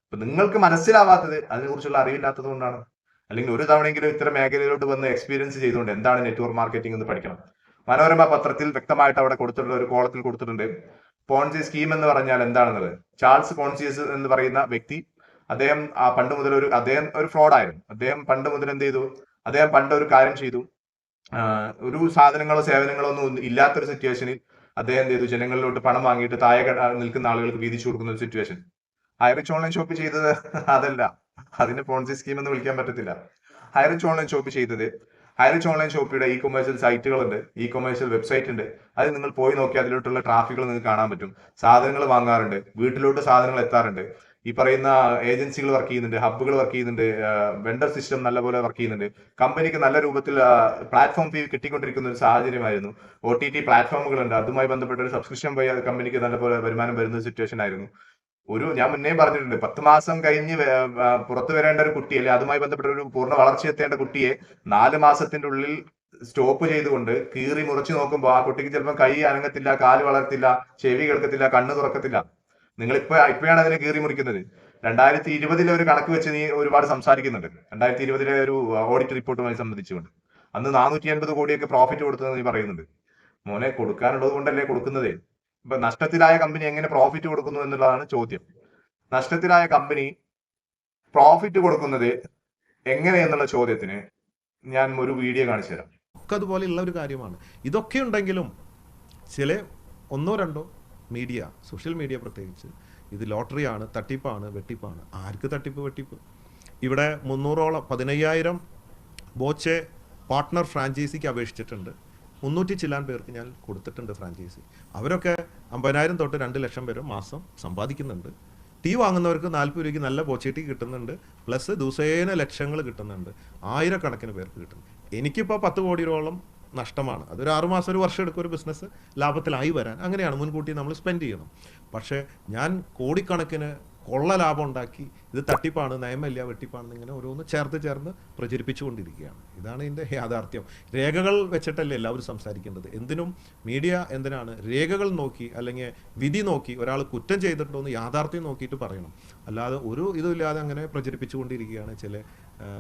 അപ്പൊ നിങ്ങൾക്ക് മനസ്സിലാവാത്തത് അതിനെക്കുറിച്ചുള്ള അറിവില്ലാത്തത് കൊണ്ടാണ്. അല്ലെങ്കിൽ ഒരു തവണയെങ്കിലും ഇത്തരം മേഖലയിലോട്ട് വന്ന് എക്സ്പീരിയൻസ് ചെയ്തുകൊണ്ട് എന്താണ് നെറ്റ്വർക്ക് മാർക്കറ്റിംഗ് എന്ന് പഠിക്കണം. മനോരമ പത്രത്തിൽ വ്യക്തമായിട്ട് അവിടെ കൊടുത്തിട്ടുള്ള ഒരു കോളത്തിൽ കൊടുത്തിട്ടുണ്ട്, പോൺസി സ്കീം എന്ന് പറഞ്ഞാൽ എന്താണെന്നത്. ചാൾസ് പോൺസിയസ് എന്ന് പറയുന്ന വ്യക്തി, അദ്ദേഹം പണ്ട് മുതൽ അദ്ദേഹം ഒരു ഫ്രോഡായിരുന്നു. അദ്ദേഹം പണ്ട് മുതൽ എന്ത് ചെയ്തു, അദ്ദേഹം പണ്ട് ഒരു കാര്യം ചെയ്തു, ഒരു സാധനങ്ങളോ സേവനങ്ങളോ ഒന്നും ഇല്ലാത്തൊരു സിറ്റുവേഷനിൽ അദ്ദേഹം എന്ത് ചെയ്തു, ജനങ്ങളിലോട്ട് പണം വാങ്ങിയിട്ട് താഴെ നിൽക്കുന്ന ആളുകൾക്ക് വീതിച്ചു കൊടുക്കുന്ന ഒരു സിറ്റുവേഷൻ. ഹൈറിച്ച് ഓൺലൈൻ ഷോപ്പ് ചെയ്തത് അതല്ല, അതിന് പോൺസി സ്കീം എന്ന് വിളിക്കാൻ പറ്റത്തില്ല. ഹൈറിച്ച് ഓൺലൈൻ ഷോപ്പ് ചെയ്തത്, ഹൈറിച്ച് ഓൺലൈൻ ഷോപ്പിയുടെ ഇ കൊമേഴ്സ്യൽ സൈറ്റുകളുണ്ട്, ഇ കൊമേഴ്സ്യൽ വെബ്സൈറ്റ് ഉണ്ട്. അത് നിങ്ങൾ പോയി നോക്കി അതിലോട്ടുള്ള ട്രാഫിക്കുകൾ നിങ്ങൾക്ക് കാണാൻ പറ്റും. സാധനങ്ങൾ വാങ്ങാറുണ്ട്, വീട്ടിലോട്ട് സാധനങ്ങൾ എത്താറുണ്ട്. ഈ പറയുന്ന ഏജൻസികൾ വർക്ക് ചെയ്യുന്നുണ്ട്, ഹബ്ബുകൾ വർക്ക് ചെയ്യുന്നുണ്ട്, വെണ്ടർ സിസ്റ്റം നല്ലപോലെ വർക്ക് ചെയ്യുന്നുണ്ട്. കമ്പനിക്ക് നല്ല രൂപത്തിൽ പ്ലാറ്റ്ഫോം ഫീ കിട്ടിക്കൊണ്ടിരിക്കുന്ന ഒരു സാഹചര്യമായിരുന്നു. OTT പ്ലാറ്റ്ഫോമുകളുണ്ട്, അതുമായി ബന്ധപ്പെട്ട ഒരു സബ്സ്ക്രിപ്ഷൻ വഴി കമ്പനിക്ക് നല്ലപോലെ വരുമാനം വരുന്ന സിറ്റുവേഷൻ ആയിരുന്നു. ഞാൻ മുന്നേ പറഞ്ഞിട്ടുണ്ട്, 10 മാസം കഴിഞ്ഞ് പുറത്തു വരേണ്ട ഒരു കുട്ടി, അല്ലെ അതുമായി ബന്ധപ്പെട്ട ഒരു പൂർണ്ണ വളർച്ചയെത്തേണ്ട കുട്ടിയെ 4 മാസത്തിന്റെ ഉള്ളിൽ സ്റ്റോപ്പ് ചെയ്തുകൊണ്ട് കീറി മുറിച്ചു നോക്കുമ്പോൾ ആ കുട്ടിക്ക് ചിലപ്പോൾ കൈ അനങ്ങത്തില്ല, കാല് വളർത്തില്ല, ചെവി കേൾക്കത്തില്ല, കണ്ണ് തുറക്കത്തില്ല. നിങ്ങൾ ഇപ്പോഴാണ് അതിനെ കീറി മുറിക്കുന്നത്. 2020 ഒരു കണക്ക് വെച്ച് നീ ഒരുപാട് സംസാരിക്കുന്നുണ്ട്. 2020 ഒരു ഓഡിറ്റ് റിപ്പോർട്ടുമായി സംബന്ധിച്ചുകൊണ്ട് അന്ന് 450 കോടിയൊക്കെ പ്രോഫിറ്റ് കൊടുത്തതെന്ന് നീ പറയുന്നുണ്ട്. മോനെ, കൊടുക്കാനുള്ളത് കൊണ്ടല്ലേ കൊടുക്കുന്നതേ. ഇപ്പൊ നഷ്ടത്തിലായ കമ്പനി എങ്ങനെ പ്രോഫിറ്റ് കൊടുക്കുന്നു എന്നുള്ളതാണ് ചോദ്യം. നഷ്ടത്തിലായ കമ്പനി പ്രോഫിറ്റ് കൊടുക്കുന്നത് എങ്ങനെയെന്നുള്ള ചോദ്യത്തിന് ഞാൻ ഒരു വീഡിയോ കാണിച്ചു തരാം. ഒക്കെ അതുപോലെയുള്ള ഒരു കാര്യമാണ്. ഇതൊക്കെ ഉണ്ടെങ്കിലും ചില 1-2 മീഡിയ, സോഷ്യൽ മീഡിയ പ്രത്യേകിച്ച്, ഇത് ലോട്ടറിയാണ്, തട്ടിപ്പാണ്, വെട്ടിപ്പാണ്. ആർക്ക് തട്ടിപ്പ് വെട്ടിപ്പ്? ഇവിടെ 300ഓളം 15,000 ബോച്ചെ പാർട്ട്ണർ ഫ്രാഞ്ചൈസിക്ക് അപേക്ഷിച്ചിട്ടുണ്ട്. 300 ചില്ലാൻ പേർക്ക് ഞാൻ കൊടുത്തിട്ടുണ്ട് ഫ്രാഞ്ചൈസി. അവരൊക്കെ 50,000 തൊട്ട് 2 ലക്ഷം വരെ മാസം സമ്പാദിക്കുന്നുണ്ട്. ടീ വാങ്ങുന്നവർക്ക് 40 രൂപയ്ക്ക് നല്ല ബോച്ചെ ടീ കിട്ടുന്നുണ്ട്, പ്ലസ് ദിവസേന ലക്ഷങ്ങൾ കിട്ടുന്നുണ്ട്, 1000 പേർക്ക് കിട്ടുന്നുണ്ട്. എനിക്കിപ്പോൾ 10 കോടി രൂപയോളം നഷ്ടമാണ്. അതൊരു 6 മാസം, ഒരു വർഷം എടുക്കും ഒരു ബിസിനസ് ലാഭത്തിലായി വരാൻ. അങ്ങനെയാണ് മുൻകൂട്ടി നമ്മൾ സ്പെൻഡ് ചെയ്യണം. പക്ഷേ ഞാൻ കോടിക്കണക്കിന് കൊള്ള ലാഭം ഉണ്ടാക്കി ഇത് തട്ടിപ്പാണ്, നയമല്ല, വെട്ടിപ്പാണെന്ന് ഇങ്ങനെ ഓരോന്ന് ചേർന്ന് പ്രചരിപ്പിച്ചുകൊണ്ടിരിക്കുകയാണ്. ഇതാണ് ഇതിൻ്റെ യാഥാർത്ഥ്യം. രേഖകൾ വെച്ചിട്ടല്ലേ എല്ലാവരും സംസാരിക്കേണ്ടത്. എന്തിനും മീഡിയ എന്തിനാണ് രേഖകൾ നോക്കി അല്ലെങ്കിൽ വിധി നോക്കി ഒരാൾ കുറ്റം ചെയ്തിട്ടുണ്ടോ എന്ന് യാഥാർത്ഥ്യം നോക്കിയിട്ട് പറയണം. അല്ലാതെ ഒരു ഇതുമില്ലാതെ അങ്ങനെ പ്രചരിപ്പിച്ചുകൊണ്ടിരിക്കുകയാണ് ചില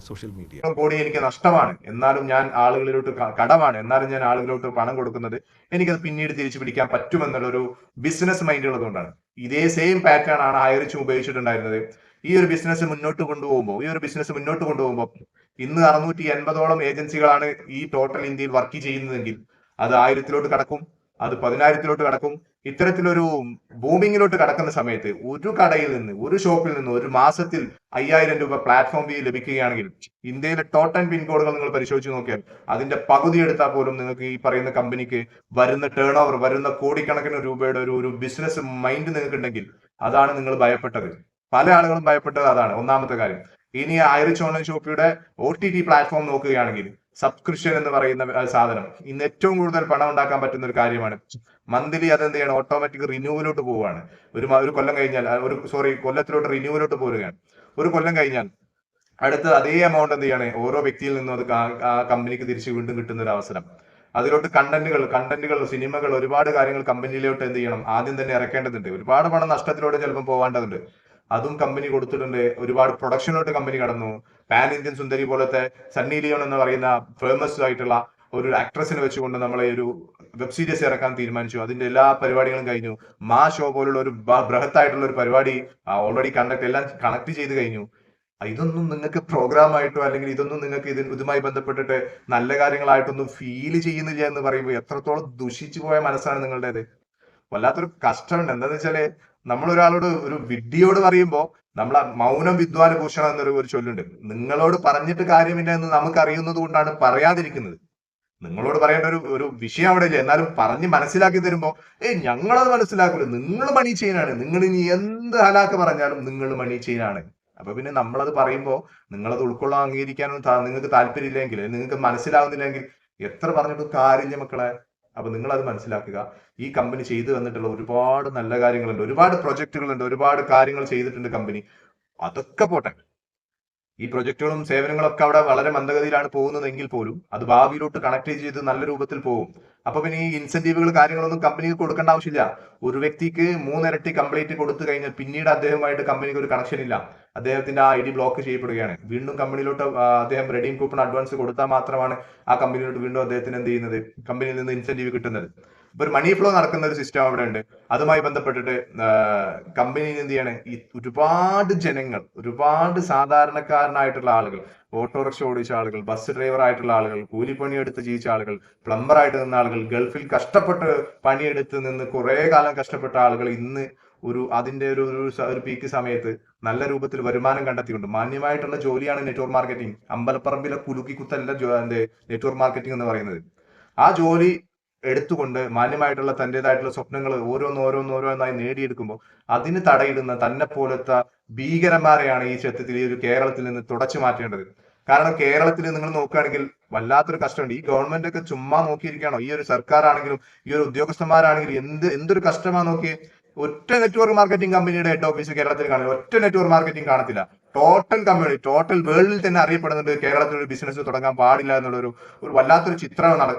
സോഷ്യൽ മീഡിയ. കോടി എനിക്ക് നഷ്ടമാണ്, എന്നാലും ഞാൻ ആളുകളിലോട്ട് കടമാണ്, എന്നാലും ഞാൻ ആളുകളിലോട്ട് പണം കൊടുക്കുന്നത് എനിക്കത് പിന്നീട് തിരിച്ചു പിടിക്കാൻ പറ്റുമെന്നുള്ള ഒരു ബിസിനസ് മൈൻഡ് ഉള്ളതുകൊണ്ടാണ്. ഇതേ സെയിം പാറ്റേൺ ആണ് ഹൈറിച്ചും ഉപയോഗിച്ചിട്ടുണ്ടായിരുന്നത്. ഈ ഒരു ബിസിനസ് മുന്നോട്ട് കൊണ്ടുപോകുമ്പോൾ ഇന്ന് 680ഓളം ഏജൻസികളാണ് ഈ ടോട്ടൽ ഇന്ത്യയിൽ വർക്ക് ചെയ്യുന്നതെങ്കിൽ അത് 1000-ലോട്ട് കടക്കും, അത് 10,000-ലോട്ട് കടക്കും. ഇത്തരത്തിലൊരു ബൂമിങ്ങിലോട്ട് കടക്കുന്ന സമയത്ത് ഒരു കടയിൽ നിന്ന്, ഒരു ഷോപ്പിൽ നിന്ന് ഒരു മാസത്തിൽ 5,000 രൂപ പ്ലാറ്റ്ഫോം ഫീ ലഭിക്കുകയാണെങ്കിൽ ഇന്ത്യയിലെ ടോട്ടൽ പിൻകോഡുകൾ നിങ്ങൾ പരിശോധിച്ച് നോക്കിയാൽ അതിന്റെ പകുതി എടുത്താൽ പോലും നിങ്ങൾക്ക് ഈ പറയുന്ന കമ്പനിക്ക് വരുന്ന ടേൺ ഓവർ, വരുന്ന കോടിക്കണക്കിന് രൂപയുടെ ഒരു ബിസിനസ് മൈൻഡ് നിങ്ങൾക്ക് ഉണ്ടെങ്കിൽ അതാണ് നിങ്ങൾ ഭയപ്പെട്ടത്. പല ആളുകളും ഭയപ്പെട്ടത് അതാണ് ഒന്നാമത്തെ കാര്യം. ഇനി ഹൈറിച്ച് ഓൺലൈൻ ഷോപ്പിയുടെ OTT പ്ലാറ്റ്ഫോം നോക്കുകയാണെങ്കിൽ സബ്സ്ക്രിപ്ഷൻ എന്ന് പറയുന്ന സാധനം ഇന്ന് ഏറ്റവും കൂടുതൽ പണം ഉണ്ടാക്കാൻ പറ്റുന്ന ഒരു കാര്യമാണ്. മന്ത്ലി അതെന്ത് ചെയ്യണം, ഓട്ടോമാറ്റിക് റിന്യൂവലോട്ട് പോവുകയാണ്. ഒരു കൊല്ലം കഴിഞ്ഞാൽ കൊല്ലത്തിലോട്ട് റിന്യൂവലോട്ട് പോരുകയാണ്. ഒരു കൊല്ലം കഴിഞ്ഞാൽ അടുത്ത അതേ എമൗണ്ട് എന്ത് ചെയ്യണേ, ഓരോ വ്യക്തിയിൽ നിന്നും അത് ആ കമ്പനിക്ക് തിരിച്ച് വീണ്ടും കിട്ടുന്ന ഒരു അവസരം. അതിലോട്ട് കണ്ടന്റുകൾ, സിനിമകൾ, ഒരുപാട് കാര്യങ്ങൾ കമ്പനിയിലോട്ട് എന്ത് ചെയ്യണം, ആദ്യം തന്നെ ഇറക്കേണ്ടതുണ്ട്. ഒരുപാട് പണം നഷ്ടത്തിലോട്ട് ചിലപ്പോൾ പോകേണ്ടതുണ്ട്. അതും കമ്പനി കൊടുത്തിട്ടുണ്ട്. ഒരുപാട് പ്രൊഡക്ഷനിലോട്ട് കമ്പനി കടന്നു. പാൻ ഇന്ത്യൻ സുന്ദരി പോലത്തെ സണ്ണി ലിയോൺ എന്ന് പറയുന്ന ഫേമസ് ആയിട്ടുള്ള ഒരു ആക്ട്രസിനെ വെച്ചുകൊണ്ട് നമ്മളെ ഒരു വെബ് സീരീസ് ഇറക്കാൻ തീരുമാനിച്ചു. അതിന്റെ എല്ലാ പരിപാടികളും കഴിഞ്ഞു. മാ ഷോ പോലുള്ള ഒരു ബൃഹത്തായിട്ടുള്ള ഒരു പരിപാടി ഓൾറെഡി എല്ലാം കണക്ട് ചെയ്ത് കഴിഞ്ഞു. ഇതൊന്നും നിങ്ങൾക്ക് പ്രോഗ്രാമായിട്ടോ അല്ലെങ്കിൽ ഇതൊന്നും നിങ്ങൾക്ക് ഇതുമായി ബന്ധപ്പെട്ടിട്ട് നല്ല കാര്യങ്ങളായിട്ടൊന്നും ഫീൽ ചെയ്യുന്നില്ല എന്ന് പറയുമ്പോൾ എത്രത്തോളം ദുഷിച്ചു പോയ മനസ്സാണ് നിങ്ങളുടേത്. വല്ലാത്തൊരു കഷ്ടമുണ്ട്. എന്താന്ന് വെച്ചാല് നമ്മളൊരാളോട് ഒരു വിഡ്ഢിയോട് പറയുമ്പോൾ നമ്മളെ മൗനം വിദ്വാന ഭൂഷണം എന്നൊരു ചൊല്ലുണ്ട്. നിങ്ങളോട് പറഞ്ഞിട്ട് കാര്യമില്ല എന്ന് നമുക്ക് അറിയുന്നത് കൊണ്ടാണ് പറയാതിരിക്കുന്നത്. നിങ്ങളോട് പറയേണ്ട ഒരു വിഷയം അവിടെ ഇല്ല, എന്നാലും പറഞ്ഞ് മനസ്സിലാക്കി തരുമ്പോ ഞങ്ങളത് മനസ്സിലാക്കില്ല, നിങ്ങൾ മണി ചെയിനാണ്, നിങ്ങൾ ഇനി എന്ത് ഹലാക്ക് പറഞ്ഞാലും നിങ്ങൾ മണി ചെയിനാണ്. അപ്പൊ പിന്നെ നമ്മളത് പറയുമ്പോൾ നിങ്ങളത് ഉൾക്കൊള്ളാൻ അംഗീകരിക്കാനും നിങ്ങൾക്ക് താല്പര്യമില്ലെങ്കിൽ, നിങ്ങൾക്ക് മനസ്സിലാവുന്നില്ലെങ്കിൽ എത്ര പറഞ്ഞിട്ട് കാര്യമില്ല മക്കളെ. അപ്പൊ നിങ്ങൾ അത് മനസ്സിലാക്കുക. ഈ കമ്പനി ചെയ്തു തന്നിട്ടുള്ള ഒരുപാട് നല്ല കാര്യങ്ങളുണ്ട്, ഒരുപാട് പ്രൊജക്ടുകളുണ്ട്, ഒരുപാട് കാര്യങ്ങൾ ചെയ്തിട്ടുണ്ട് കമ്പനി. അതൊക്കെ പോട്ടെ, ഈ പ്രൊജക്ടുകളും സേവനങ്ങളൊക്കെ അവിടെ വളരെ മന്ദഗതിയിലാണ് പോകുന്നതെങ്കിൽ പോലും അത് ഭാവിയിലോട്ട് കണക്ട് ചെയ്ത് നല്ല രൂപത്തിൽ പോകും. അപ്പൊ പിന്നെ ഈ ഇൻസെന്റീവുകൾ കാര്യങ്ങളൊന്നും കമ്പനിക്ക് കൊടുക്കേണ്ട ആവശ്യമില്ല. ഒരു വ്യക്തിക്ക് 3 ഇരട്ടി കംപ്ലീറ്റ് കൊടുത്തു കഴിഞ്ഞാൽ പിന്നീട് അദ്ദേഹവുമായിട്ട് കമ്പനിക്ക് ഒരു കണക്ഷൻ ഇല്ല. അദ്ദേഹത്തിന്റെ ആ ഐഡി ബ്ലോക്ക് ചെയ്യപ്പെടുകയാണ്. വീണ്ടും കമ്പനിയിലോട്ട് അദ്ദേഹം റെഡീം കൂപ്പൺ അഡ്വാൻസ് കൊടുത്താൽ മാത്രമാണ് ആ കമ്പനിയിലോട്ട് വീണ്ടും അദ്ദേഹത്തിന് എന്ത് ചെയ്യുന്നത്, കമ്പനിയിൽ നിന്ന് ഇൻസെന്റീവ് കിട്ടുന്നത്. ഇപ്പൊ ഒരു മണി ഫ്ലോ നടക്കുന്ന ഒരു സിസ്റ്റം അവിടെ ഉണ്ട്. അതുമായി ബന്ധപ്പെട്ടിട്ട് കമ്പനിയിൽ എന്ത് ചെയ്യാണ്, ഈ ഒരുപാട് ജനങ്ങൾ, ഒരുപാട് സാധാരണക്കാരനായിട്ടുള്ള ആളുകൾ, ഓട്ടോറിക്ഷ ഓടിച്ച ആളുകൾ, ബസ് ഡ്രൈവർ ആയിട്ടുള്ള ആളുകൾ, കൂലിപ്പണിയെടുത്ത് ജീവിച്ച ആളുകൾ, പ്ലംബർ ആയിട്ട് നിന്ന ആളുകൾ, ഗൾഫിൽ കഷ്ടപ്പെട്ട് പണിയെടുത്ത് നിന്ന് കുറെ കാലം കഷ്ടപ്പെട്ട ആളുകൾ ഇന്ന് അതിന്റെ ഒരു പീക്ക് സമയത്ത് നല്ല രൂപത്തിൽ വരുമാനം കണ്ടെത്തിയിട്ടുണ്ട്. മാന്യമായിട്ടുള്ള ജോലിയാണ് നെറ്റ്വർക്ക് മാർക്കറ്റിംഗ്. അമ്പലപ്പറമ്പിലെ കുലുക്കി കുത്തല്ല നെറ്റ്വർക്ക് മാർക്കറ്റിംഗ് എന്ന് പറയുന്നത്. ആ ജോലി എടുത്തുകൊണ്ട് മാന്യമായിട്ടുള്ള തന്റേതായിട്ടുള്ള സ്വപ്നങ്ങൾ ഓരോന്നായി നേടിയെടുക്കുമ്പോൾ അതിന് തടയിടുന്ന തന്നെ പോലത്തെ ഭീകരന്മാരെയാണ് ഈ സത്യത്തിൽ ഈ ഒരു കേരളത്തിൽ നിന്ന് തുടച്ചു മാറ്റേണ്ടത്. കാരണം കേരളത്തിൽ നിങ്ങൾ നോക്കുകയാണെങ്കിൽ വല്ലാത്തൊരു കഷ്ടമുണ്ട്. ഈ ഗവൺമെന്റ് ഒക്കെ ചുമ്മാ നോക്കിയിരിക്കുകയാണോ? ഈ ഒരു സർക്കാർ ആണെങ്കിലും ഈ ഒരു ഉദ്യോഗസ്ഥന്മാരാണെങ്കിലും എന്തൊരു കഷ്ടമാണ് നോക്കിയേ. ഒറ്റ നെറ്റ്വർക്ക് മാർക്കറ്റിംഗ് കമ്പനിയുടെ ഹെഡ് ഓഫീസ് കേരളത്തിൽ കാണില്ല, ഒറ്റ നെറ്റ്വർക്ക് മാർക്കറ്റിംഗ് കാണത്തില്ല. ടോട്ടൽ വേൾഡിൽ തന്നെ അറിയപ്പെടുന്നുണ്ട് കേരളത്തിൽ ഒരു ബിസിനസ് തുടങ്ങാൻ പാടില്ല എന്നുള്ള ഒരു വല്ലാത്തൊരു ചിത്രം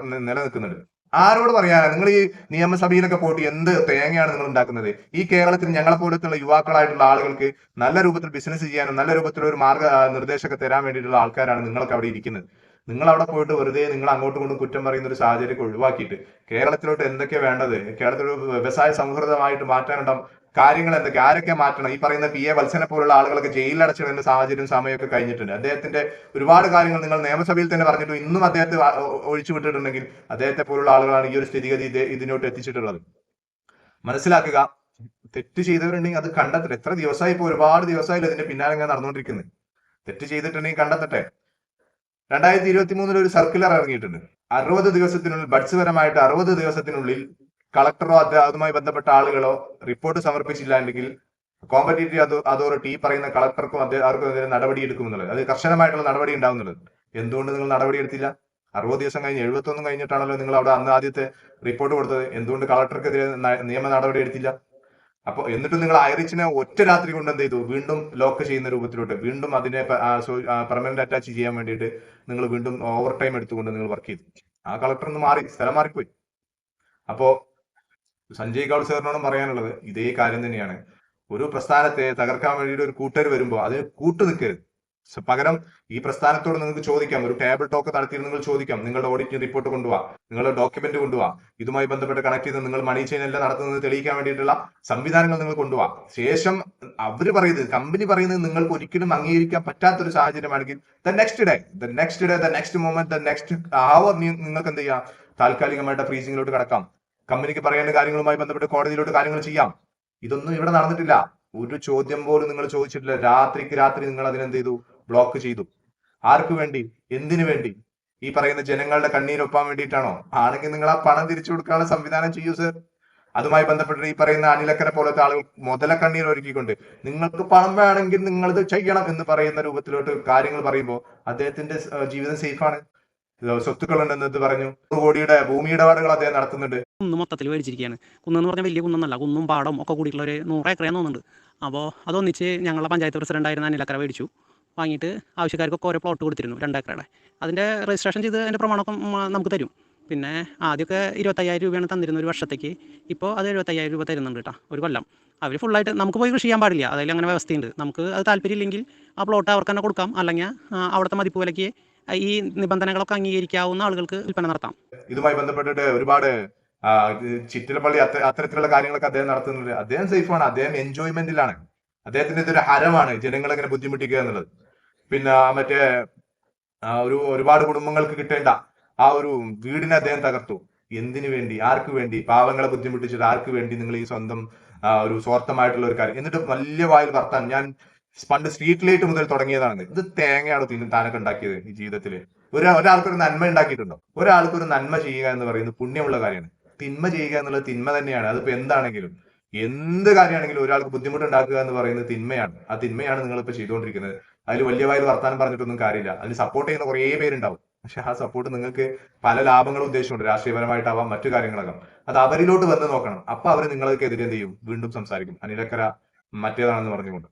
നിലനിൽക്കുന്നുണ്ട്. ആരോട് പറയാനാ? നിങ്ങൾ ഈ നിയമസഭയിലൊക്കെ പോയിട്ട് എന്ത് തേങ്ങയാണ് നിങ്ങൾ ഉണ്ടാക്കുന്നത്? ഈ കേരളത്തിൽ ഞങ്ങളെ പോലത്തുള്ള യുവാക്കളായിട്ടുള്ള ആളുകൾക്ക് നല്ല രൂപത്തിൽ ബിസിനസ് ചെയ്യാനും നല്ല രൂപത്തിലുള്ള ഒരു മാർഗ നിർദ്ദേശമൊക്കെ തരാൻ വേണ്ടിയിട്ടുള്ള ആൾക്കാരാണ് നിങ്ങളൊക്കെ അവിടെ ഇരിക്കുന്നത്. നിങ്ങൾ അവിടെ പോയിട്ട് വെറുതെ നിങ്ങൾ അങ്ങോട്ടും ഇങ്ങോട്ടും കുറ്റം പറയുന്ന ഒരു സാഹചര്യം ഒഴിവാക്കിയിട്ട് കേരളത്തിലോട്ട് എന്തൊക്കെയാ വേണ്ടത്, കേരളത്തിലൊരു വ്യവസായ സൗഹൃദമായിട്ട് മാറ്റാനുണ്ടാവും കാര്യങ്ങൾ എന്തൊക്കെ, ആരൊക്കെ മാറ്റണം? ഈ പറയുന്ന PA വത്സനെ പോലുള്ള ആളുകളൊക്കെ ജയിലിലടച്ചിടുന്ന സാഹചര്യം സമയമൊക്കെ കഴിഞ്ഞിട്ടുണ്ട്. അദ്ദേഹത്തിന്റെ ഒരുപാട് കാര്യങ്ങൾ നിങ്ങൾ നിയമസഭയിൽ തന്നെ പറഞ്ഞിട്ട് ഇന്നും അദ്ദേഹത്തെ ഒഴിച്ചു വിട്ടിട്ടുണ്ടെങ്കിൽ അദ്ദേഹത്തെ പോലുള്ള ആളുകളാണ് ഈ ഒരു സ്ഥിതിഗതി ഇതിനോട്ട് എത്തിച്ചിട്ടുള്ളത്. മനസ്സിലാക്കുക, തെറ്റ് ചെയ്തവരുണ്ടെങ്കിൽ അത് കണ്ടെത്തട്ടെ. എത്ര ദിവസമായി, ഇപ്പൊ ഒരുപാട് ദിവസമായില്ല ഇതിന്റെ പിന്നാലെ ഞാൻ നടന്നുകൊണ്ടിരിക്കുന്നത്. തെറ്റ് ചെയ്തിട്ടുണ്ടെങ്കിൽ കണ്ടെത്തട്ടെ. 2023 ഒരു സർക്കുലർ ഇറങ്ങിയിട്ടുണ്ട്. 60 ദിവസത്തിനുള്ളിൽ ബഡ്സ്പരമായിട്ട് 60 ദിവസത്തിനുള്ളിൽ കളക്ടറോ അതുമായി ബന്ധപ്പെട്ട ആളുകളോ റിപ്പോർട്ട് സമർപ്പിച്ചില്ല എങ്കിൽ കോമ്പറ്റേറ്റീവ് അതോറിറ്റി ഈ പറയുന്ന കളക്ടർക്കും ആർക്കും നടപടി എടുക്കുമെന്നുള്ളത്, അത് കർശനമായിട്ടുള്ള നടപടി ഉണ്ടാവുന്നുള്ളത്. എന്തുകൊണ്ട് നിങ്ങൾ നടപടി എടുത്തില്ല? 60 ദിവസം കഴിഞ്ഞ് 71 കഴിഞ്ഞിട്ടാണല്ലോ നിങ്ങൾ അവിടെ അന്ന് ആദ്യത്തെ റിപ്പോർട്ട് കൊടുത്തത്. എന്തുകൊണ്ട് കളക്ടർക്കെതിരെ നിയമ നടപടി എടുത്തില്ല? അപ്പൊ എന്നിട്ടും നിങ്ങൾ ഐറിച്ചിനെ ഒറ്റ രാത്രി കൊണ്ട് എന്ത് ചെയ്തു? വീണ്ടും ലോക്ക് ചെയ്യുന്ന രൂപത്തിലോട്ട്, വീണ്ടും അതിനെ പെർമനന്റ് അറ്റാച്ച് ചെയ്യാൻ വേണ്ടിയിട്ട് നിങ്ങൾ വീണ്ടും ഓവർ ടൈം എടുത്തുകൊണ്ട് നിങ്ങൾ വർക്ക് ചെയ്തു. ആ കളക്ടർ ഒന്ന് മാറി, സ്ഥലം മാറിപ്പോയി. അപ്പോ സഞ്ജയ് കൗൾ സാറിനോടും പറയാനുള്ളത് ഇതേ കാര്യം തന്നെയാണ്. ഒരു പ്രസ്ഥാനത്തെ തകർക്കാൻ വേണ്ടിയിട്ട് ഒരു കൂട്ടർ വരുമ്പോൾ അതിന് കൂട്ടു നിൽക്കരുത്. പകരം ഈ പ്രസ്ഥാനത്തോട് നിങ്ങൾക്ക് ചോദിക്കാം, ഒരു ടേബിൾ ടോക്ക് നടത്തിയിട്ട് നിങ്ങൾ ചോദിക്കാം, നിങ്ങളുടെ ഓഡിറ്റ് റിപ്പോർട്ട് കൊണ്ടുപോവാ, നിങ്ങളുടെ ഡോക്യുമെന്റ് കൊണ്ടുപോവാ, ഇതുമായി ബന്ധപ്പെട്ട് കണക്ട് ചെയ്ത് നിങ്ങൾ മണി ചെയിൻ എല്ലാം നടത്തുന്നത് തെളിയിക്കാൻ വേണ്ടിയിട്ടുള്ള സംവിധാനങ്ങൾ നിങ്ങൾ കൊണ്ടുപോവാ. ശേഷം അവര് പറയുന്നത്, കമ്പനി പറയുന്നത് നിങ്ങൾക്ക് ഒരിക്കലും അംഗീകരിക്കാൻ പറ്റാത്തൊരു സാഹചര്യമാണെങ്കിൽ ദ നെക്സ്റ്റ് മൊമെന്റ് നിങ്ങൾക്ക് എന്ത് ചെയ്യാം? താൽക്കാലികമായിട്ട് ഫ്രീസിംഗിലോട്ട് കടക്കാം. കമ്പനിക്ക് പറയേണ്ട കാര്യങ്ങളുമായി ബന്ധപ്പെട്ട് കോടതിയിലോട്ട് കാര്യങ്ങൾ ചെയ്യാം. ഇതൊന്നും ഇവിടെ നടന്നിട്ടില്ല. ഒരു ചോദ്യം പോലും നിങ്ങൾ ചോദിച്ചിട്ടില്ല. രാത്രിക്ക് രാത്രി നിങ്ങൾ അതിനെന്ത് ചെയ്തു? ബ്ലോക്ക് ചെയ്തു. ആർക്ക് വേണ്ടി? എന്തിനു വേണ്ടി? ഈ പറയുന്ന ജനങ്ങളുടെ കണ്ണീരൊപ്പാൻ വേണ്ടിയിട്ടാണോ? ആണെങ്കിൽ നിങ്ങൾ ആ പണം തിരിച്ചു കൊടുക്കാനുള്ള സംവിധാനം ചെയ്യൂ സർ. അതുമായി ബന്ധപ്പെട്ട് ഈ പറയുന്ന അനിലക്കരെ പോലത്തെ ആളുകൾ മുതല കണ്ണീർ ഒരുക്കിക്കൊണ്ട് നിങ്ങൾക്ക് പണം വേണമെങ്കിൽ നിങ്ങൾ ഇത് ചെയ്യണം എന്ന് പറയുന്ന രൂപത്തിലോട്ട് കാര്യങ്ങൾ പറയുമ്പോൾ അദ്ദേഹത്തിന്റെ ജീവിതം സേഫാണ്. സ്വത്തുക്കളുണ്ടെന്ന് പറഞ്ഞു. 100 കോടിയുടെ ഭൂമി ഇടപാടുകൾ അദ്ദേഹം നടത്തുന്നുണ്ട്. കുന്ന് മൊത്തത്തിൽ മേടിച്ചിരിക്കുകയാണ്. കുന്നെന്ന് പറഞ്ഞാൽ വലിയ കുന്നൊന്നല്ല, കുന്നും പാടം ഒക്കെ കൂടിയിട്ടുള്ള ഒരു 100 ഏക്കറേന്ന് തോന്നുന്നുണ്ട്. അപ്പോൾ അതൊന്നിച്ച് ഞങ്ങളുടെ പഞ്ചായത്ത് പ്രസിഡന്റായിരുന്ന അനിലക്കര മേടിച്ചു. വാങ്ങിയിട്ട് ആവശ്യക്കാർക്കൊക്കെ ഓരോ പ്ലോട്ട് കൊടുത്തിരുന്നു 2 ഏക്കറുടെ. അതിൻ്റെ രജിസ്ട്രേഷൻ ചെയ്ത് അതിൻ്റെ പ്രമാണമൊക്കെ നമുക്ക് തരും. പിന്നെ ആദ്യമൊക്കെ 25,000 രൂപയാണ് തന്നിരുന്നത് ഒരു വർഷത്തേക്ക്. ഇപ്പോൾ അത് 75,000 രൂപ തരുന്നുണ്ട് കേട്ടോ, ഒരു കൊല്ലം. അവർ ഫുള്ളായിട്ട് നമുക്ക് പോയി കൃഷി ചെയ്യാൻ പാടില്ല, അതിൽ അങ്ങനെ വ്യവസ്ഥയുണ്ട്. നമുക്ക് അത് താല്പര്യമില്ലെങ്കിൽ ആ പ്ലോട്ട് അവർക്ക് തന്നെ കൊടുക്കാം, അല്ലെങ്കിൽ അവിടുത്തെ മതിപ്പ് വിലയ്ക്ക് ഈ നിബന്ധനകളൊക്കെ അംഗീകരിക്കാവുന്ന ആളുകൾക്ക് വിൽപ്പന നടത്താം. ഇതുമായി ബന്ധപ്പെട്ടിട്ട് ഒരുപാട് ചിറ്റിലപ്പള്ളി അത്തരത്തിലുള്ള കാര്യങ്ങളൊക്കെ അദ്ദേഹം നടത്തുന്നുണ്ട്. അദ്ദേഹം സേഫാണ്, അദ്ദേഹം എൻജോയ്മെന്റിലാണ്. അദ്ദേഹത്തിന് ഇതൊരു ഹരമാണ് ജനങ്ങളെ ഇങ്ങനെ ബുദ്ധിമുട്ടിക്കുക എന്നുള്ളത്. പിന്നെ മറ്റേ ഒരുപാട് കുടുംബങ്ങൾക്ക് കിട്ടേണ്ട ആ ഒരു വീടിനെ അദ്ദേഹം തകർത്തു. എന്തിനു വേണ്ടി? ആർക്ക് വേണ്ടി? പാവങ്ങളെ ബുദ്ധിമുട്ടിച്ചിട്ട് ആർക്ക് വേണ്ടി? നിങ്ങൾ ഈ സ്വന്തം ഒരു സ്വാർത്ഥമായിട്ടുള്ള ഒരു കാര്യം എന്നിട്ട് വലിയ വായിൽ വർത്താൻ. ഞാൻ പണ്ട് സ്ട്രീറ്റ് ലൈറ്റ് മുതൽ തുടങ്ങിയതാണ്. ഇത് തേങ്ങയാണ് താനൊക്കെ ഉണ്ടാക്കിയത് ഈ ജീവിതത്തില്. ഒരാൾക്കൊരു നന്മ ഉണ്ടാക്കിയിട്ടുണ്ടോ? ഒരാൾക്കൊരു നന്മ ചെയ്യുക എന്ന് പറയുന്നത് പുണ്യമുള്ള കാര്യമാണ്. തിന്മ ചെയ്യുക എന്നുള്ളത് തിന്മ തന്നെയാണ്. അതിപ്പോ എന്താണെങ്കിലും എന്ത് കാര്യമാണെങ്കിലും ഒരാൾക്ക് ബുദ്ധിമുട്ടുണ്ടാക്കുക എന്ന് പറയുന്നത് തിന്മയാണ്. ആ തിന്മയാണ് നിങ്ങളിപ്പോ ചെയ്തുകൊണ്ടിരിക്കുന്നത്. അതിൽ വലിയ വായിൽ വർത്താനം പറഞ്ഞിട്ടൊന്നും കാര്യമില്ല. അതിന് സപ്പോർട്ട് ചെയ്യുന്ന കുറേ പേരുണ്ടാവും. പക്ഷെ ആ സപ്പോർട്ട് നിങ്ങൾക്ക് പല ലാഭങ്ങളും ഉദ്ദേശിച്ചുണ്ട്, രാഷ്ട്രീയപരമായിട്ടാവാം മറ്റു കാര്യങ്ങളാകാം. അത് അവരിലോട്ട് വന്ന് നോക്കണം. അപ്പൊ അവർ നിങ്ങൾക്കെതിരെ എന്ത് ചെയ്യും, വീണ്ടും സംസാരിക്കും, അനിലക്കര മറ്റേതാണെന്ന് പറഞ്ഞുകൊണ്ട്.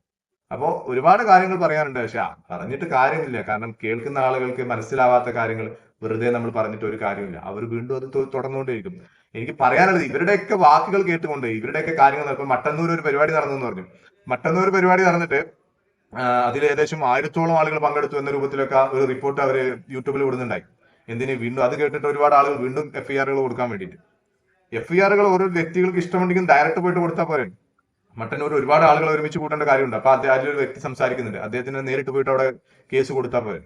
അപ്പോ ഒരുപാട് കാര്യങ്ങൾ പറയാനുണ്ട്, പക്ഷെ പറഞ്ഞിട്ട് കാര്യമില്ല. കാരണം കേൾക്കുന്ന ആളുകൾക്ക് മനസ്സിലാവാത്ത കാര്യങ്ങൾ വെറുതെ നമ്മൾ പറഞ്ഞിട്ട് ഒരു കാര്യമില്ല. അവർ വീണ്ടും അത് തുടർന്നുകൊണ്ടേയിരിക്കും. എനിക്ക് പറയാനുള്ളത് ഇവരുടെയൊക്കെ വാക്കുകൾ കേട്ടുകൊണ്ട് ഇവരുടെയൊക്കെ കാര്യങ്ങൾ ഇപ്പൊ മട്ടന്നൂർ ഒരു പരിപാടി നടന്നു എന്ന് പറഞ്ഞു. മട്ടന്നൂർ പരിപാടി നടന്നിട്ട് അതിൽ ഏകദേശം 1000-ഓളം ആളുകൾ പങ്കെടുത്തു എന്ന രൂപത്തിലൊക്കെ ഒരു റിപ്പോർട്ട് അവര് യൂട്യൂബിൽ വിടുന്നുണ്ടായി. എന്തിന് വീണ്ടും അത് കേട്ടിട്ട് ഒരുപാട് ആളുകൾ വീണ്ടും എഫ്ഐആറുകൾ കൊടുക്കാൻ വേണ്ടിയിട്ട്. എഫ്ഐആറുകൾ ഓരോ വ്യക്തികൾക്ക് ഇഷ്ടമുണ്ടെങ്കിൽ ഡയറക്റ്റ് പോയിട്ട് കൊടുത്താൽ പോരെ. മട്ടന്നൂർ ഒരുപാട് ആളുകൾ ഒരുമിച്ച് കൂട്ടേണ്ട കാര്യമുണ്ട്. അപ്പൊ അതിലൊരു വ്യക്തി സംസാരിക്കുന്നുണ്ട്, അദ്ദേഹത്തിന് നേരിട്ട് പോയിട്ട് അവിടെ കേസ് കൊടുത്താൽ പോരെ.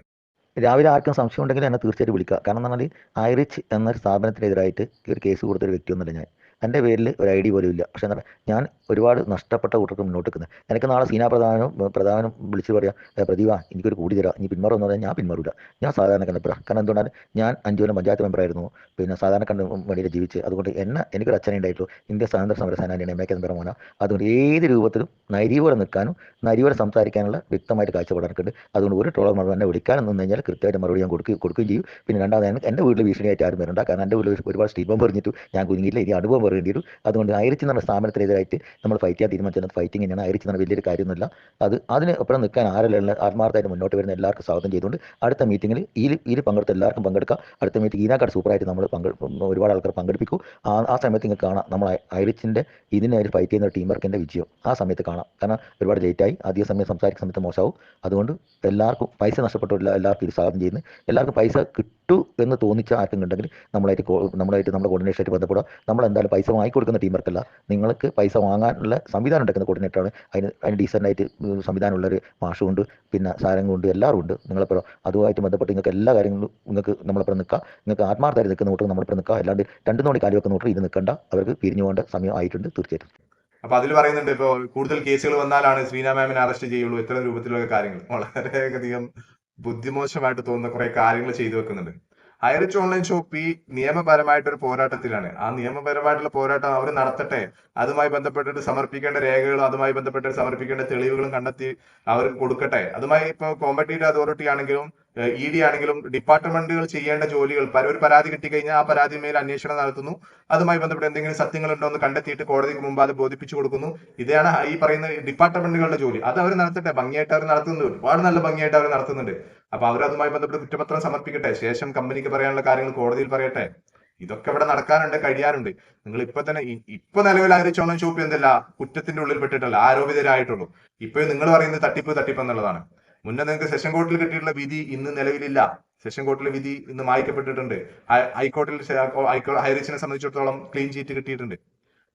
രാവിലെ ആർക്കും സംശയം ഉണ്ടെങ്കിൽ എന്നെ തീർച്ചയായിട്ടും വിളിക്കുക. കാരണം എന്ന് പറഞ്ഞാൽ ഐറിച്ച് എന്നൊരു സ്ഥാപനത്തിനെതിരായിട്ട് ഒരു കേസ് കൊടുത്തൊരു വ്യക്തിയൊന്നുമില്ല ഞാൻ. എൻ്റെ പേരിൽ ഒരു ഐ ഡി പോലും ഇല്ല. പക്ഷേ എന്താ, ഞാൻ ഒരുപാട് നഷ്ടപ്പെട്ട കൂട്ടർക്ക് മുന്നോട്ട് നിൽക്കുന്നത്. എനിക്ക് നാളെ സീനാ പ്രധാനം വിളിച്ച് പറയാം, പ്രതിഭ എനിക്കൊരു കൂടി തരാം, ഇനി പിന്മാറുമെന്ന് പറഞ്ഞാൽ ഞാൻ പിന്മാറില്ല. ഞാൻ സാധാരണക്കാരൻ. കാരണം എന്തുകൊണ്ടാണ്, ഞാൻ 5 കൊല്ലം പഞ്ചായത്ത് മെമ്പറായിരുന്നു, പിന്നെ സാധാരണക്കാരൻ്റെ വഴിയിൽ ജീവിച്ച്. അതുകൊണ്ട് എനിക്കൊരു അച്ഛനെ ഉണ്ടായിട്ടുള്ളൂ, ഇന്ത്യ സ്വാതന്ത്ര്യ സമര സേനാനിയാണ്, എം എ കെ മോന. അതുകൊണ്ട് ഏത് രൂപത്തിലും നരിയോടെ നിൽക്കാനും നരിയോടെ സംസാരിക്കാനുള്ള വ്യക്തമായിട്ട് കാഴ്ചപ്പാടാനുണ്ട്. അതുകൊണ്ട് ഒരു ട്രോളർ മറുപടി എന്നെ വിളിക്കാനും നിന്ന് കഴിഞ്ഞാൽ കൃത്യമായിട്ട് മറുപടി ഞാൻ കൊടുക്കുകയും ചെയ്യും. പിന്നെ രണ്ടാമത് എൻ്റെ വീട്ടിൽ ഭീഷണിയായിട്ട് ആരും വരണ്ട. കാരണം എൻ്റെ വീട്ടിൽ ഒരുപാട് സ്റ്റീൽ ബോംബ് എറിഞ്ഞിട്ട് ഞാൻ കുഞ്ഞില്ല, ഇനി അനുഭവം പറയേണ്ടി വരും. അതുകൊണ്ട് ഐറിച്ച് എന്ന സ്ഥാപനത്തിനെതിരായിട്ട് നമ്മൾ ഫൈറ്റ് ചെയ്യാൻ തീരുമാനിച്ചത് ഫൈറ്റിംഗ് തന്നെയാണ്. ഐറിച്ച് എന്ന വലിയൊരു കാര്യമൊന്നുമില്ല. അതിന് ഒപ്പം നിൽക്കാൻ ആരെല്ലാം ആത്മാർത്ഥമായിട്ട് മുന്നോട്ട് വരുന്ന എല്ലാവർക്കും സ്വാഗതം ചെയ്തുകൊണ്ട് അടുത്ത മീറ്റിങ്ങിൽ ഇതിൽ പങ്കെടുത്ത എല്ലാവർക്കും പങ്കെടുക്കാം. അടുത്ത മീറ്റിംഗ് ഇതിനേക്കാൾ സൂപ്പറായിട്ട് നമ്മൾ ഒരുപാട് ആൾക്കാർ പങ്കെടുപ്പിക്കും. ആ സമയത്ത് നിങ്ങൾക്ക് കാണാം നമ്മൾ ഐറിച്ചിൻ്റെ ഇതിനായിട്ട് ഫൈറ്റ് ചെയ്യുന്ന ടീം വർക്കിൻ്റെ വിജയം ആ സമയത്ത് കാണാം. കാരണം ഒരുപാട് ലേറ്റായി, അധിക സമയം സംസാരിക്കുന്ന സമയത്ത് മോശമാവും. അതുകൊണ്ട് എല്ലാവർക്കും പൈസ നഷ്ടപ്പെട്ടില്ല, എല്ലാവർക്കും ഇത് സ്വാഗതം ചെയ്യുന്നു. എല്ലാവർക്കും പൈസ കിട്ടു എന്ന് തോന്നിച്ച ആർക്കും ഉണ്ടെങ്കിൽ നമ്മളായിട്ട് നമ്മുടെ കോർഡിനേഷനായിട്ട് ബന്ധപ്പെടുക. നമ്മളെന്തായാലും പൈസ വാങ്ങിക്കൊടുക്കുന്ന ടീം വർക്കല്ല, നിങ്ങൾക്ക് പൈസ വാങ്ങാനുള്ള സംവിധാനം ഉണ്ടാക്കുന്ന കോർഡിനേറ്ററാണ്. അതിന് ഡീസൻ്റായിട്ട് സംവിധാനമുള്ളൊരു മാഷുണ്ട്, പിന്നെ സാരംഗുണ്ട്, എല്ലാവരും ഉണ്ട്. നിങ്ങളെപ്പുറം അതുമായിട്ട് ബന്ധപ്പെട്ട് നിങ്ങൾക്ക് എല്ലാ കാര്യങ്ങളും നിങ്ങൾക്ക് നമ്മളെപ്പുറം നിൽക്കാം. നിങ്ങൾക്ക് ആത്മാർത്ഥമായിട്ട് നിൽക്കുന്ന കൂട്ടർ നമ്മളെപ്പുറം നിൽക്കുക. അല്ലാണ്ട് 2 നോടി കാലി വെക്കുന്ന കൂട്ടർ ഇത് നിൽക്കേണ്ട. അവർക്ക് പിരിഞ്ഞു പോകേണ്ട സമയം ആയിട്ടുണ്ട് തീർച്ചയായിട്ടും. അപ്പൊ അതിൽ പറയുന്നുണ്ട്, ഇപ്പൊ കൂടുതൽ കേസുകൾ വന്നാലാണ് ശ്രീന മാമിനെ അറസ്റ്റ് ചെയ്യുള്ളൂ, ഇത്തരം രൂപത്തിലുള്ള കാര്യങ്ങൾ വളരെയധികം ബുദ്ധിമോശമായിട്ട് തോന്നുന്ന കുറെ കാര്യങ്ങൾ ചെയ്തു വെക്കുന്നുണ്ട്. ഐറിച്ച് ഓൺലൈൻ ഷോപ്പ് ഈ നിയമപരമായിട്ടൊരു പോരാട്ടത്തിലാണ്. ആ നിയമപരമായിട്ടുള്ള പോരാട്ടം അവർ നടത്തട്ടെ. അതുമായി ബന്ധപ്പെട്ടിട്ട് സമർപ്പിക്കേണ്ട രേഖകളും അതുമായി ബന്ധപ്പെട്ട് സമർപ്പിക്കേണ്ട തെളിവുകളും കണ്ടെത്തി അവർക്ക് കൊടുക്കട്ടെ. അതുമായി ഇപ്പൊ കോമ്പറ്റീറ്റീവ് അതോറിറ്റി ആണെങ്കിലും ED ആണെങ്കിലും ഡിപ്പാർട്ട്മെന്റുകൾ ചെയ്യേണ്ട ജോലികൾ, ഒരു പരാതി കിട്ടിക്കഴിഞ്ഞാൽ ആ പരാതി മേൽ അന്വേഷണം നടത്തുന്നു. അതുമായി ബന്ധപ്പെട്ട് എന്തെങ്കിലും സത്യങ്ങളുണ്ടോ എന്ന് കണ്ടെത്തിയിട്ട് കോടതിക്ക് മുമ്പ് അത് ബോധിപ്പിച്ചു കൊടുക്കുന്നു. ഇതാണ് ഈ പറയുന്ന ഡിപ്പാർട്ട്മെന്റുകളുടെ ജോലി. അത് അവർ നടത്തട്ടെ. ഭംഗിയായിട്ട് അവർ നടത്തുന്നുണ്ട്, ഒരുപാട് നല്ല ഭംഗിയായിട്ട് അവർ നടത്തുന്നുണ്ട്. അപ്പൊ അവരതുമായി ബന്ധപ്പെട്ട് കുറ്റപത്രം സമർപ്പിക്കട്ടെ. ശേഷം കമ്പനിക്ക് പറയാനുള്ള കാര്യങ്ങൾ കോടതിയിൽ പറയട്ടെ. ഇതൊക്കെ ഇവിടെ നടക്കാനുണ്ട്, കഴിയാനുണ്ട്. നിങ്ങൾ ഇപ്പൊ തന്നെ ഇപ്പൊ നിലവിൽ ഐറിച്ച് ഓൺലൈൻ ഷോപ്പ് എന്തല്ല കുറ്റത്തിന്റെ ഉള്ളിൽ പെട്ടിട്ടല്ല, ആരോപിതരായിട്ടുള്ളൂ. ഇപ്പൊ നിങ്ങൾ പറയുന്നത് തട്ടിപ്പ് എന്നുള്ളതാണ്. മുന്നേ നിങ്ങൾക്ക് സെഷൻ കോർട്ടിൽ കിട്ടിയിട്ടുള്ള വിധി ഇന്ന് നിലവിലില്ല. സെഷൻ കോർട്ടിലെ വിധി ഇന്ന് മായ്ക്കപ്പെട്ടിട്ടുണ്ട്. ഹൈക്കോർട്ടിൽ ഐറിച്ചിനെ സംബന്ധിച്ചിടത്തോളം ക്ലീൻ ചീറ്റ് കിട്ടിയിട്ടുണ്ട്.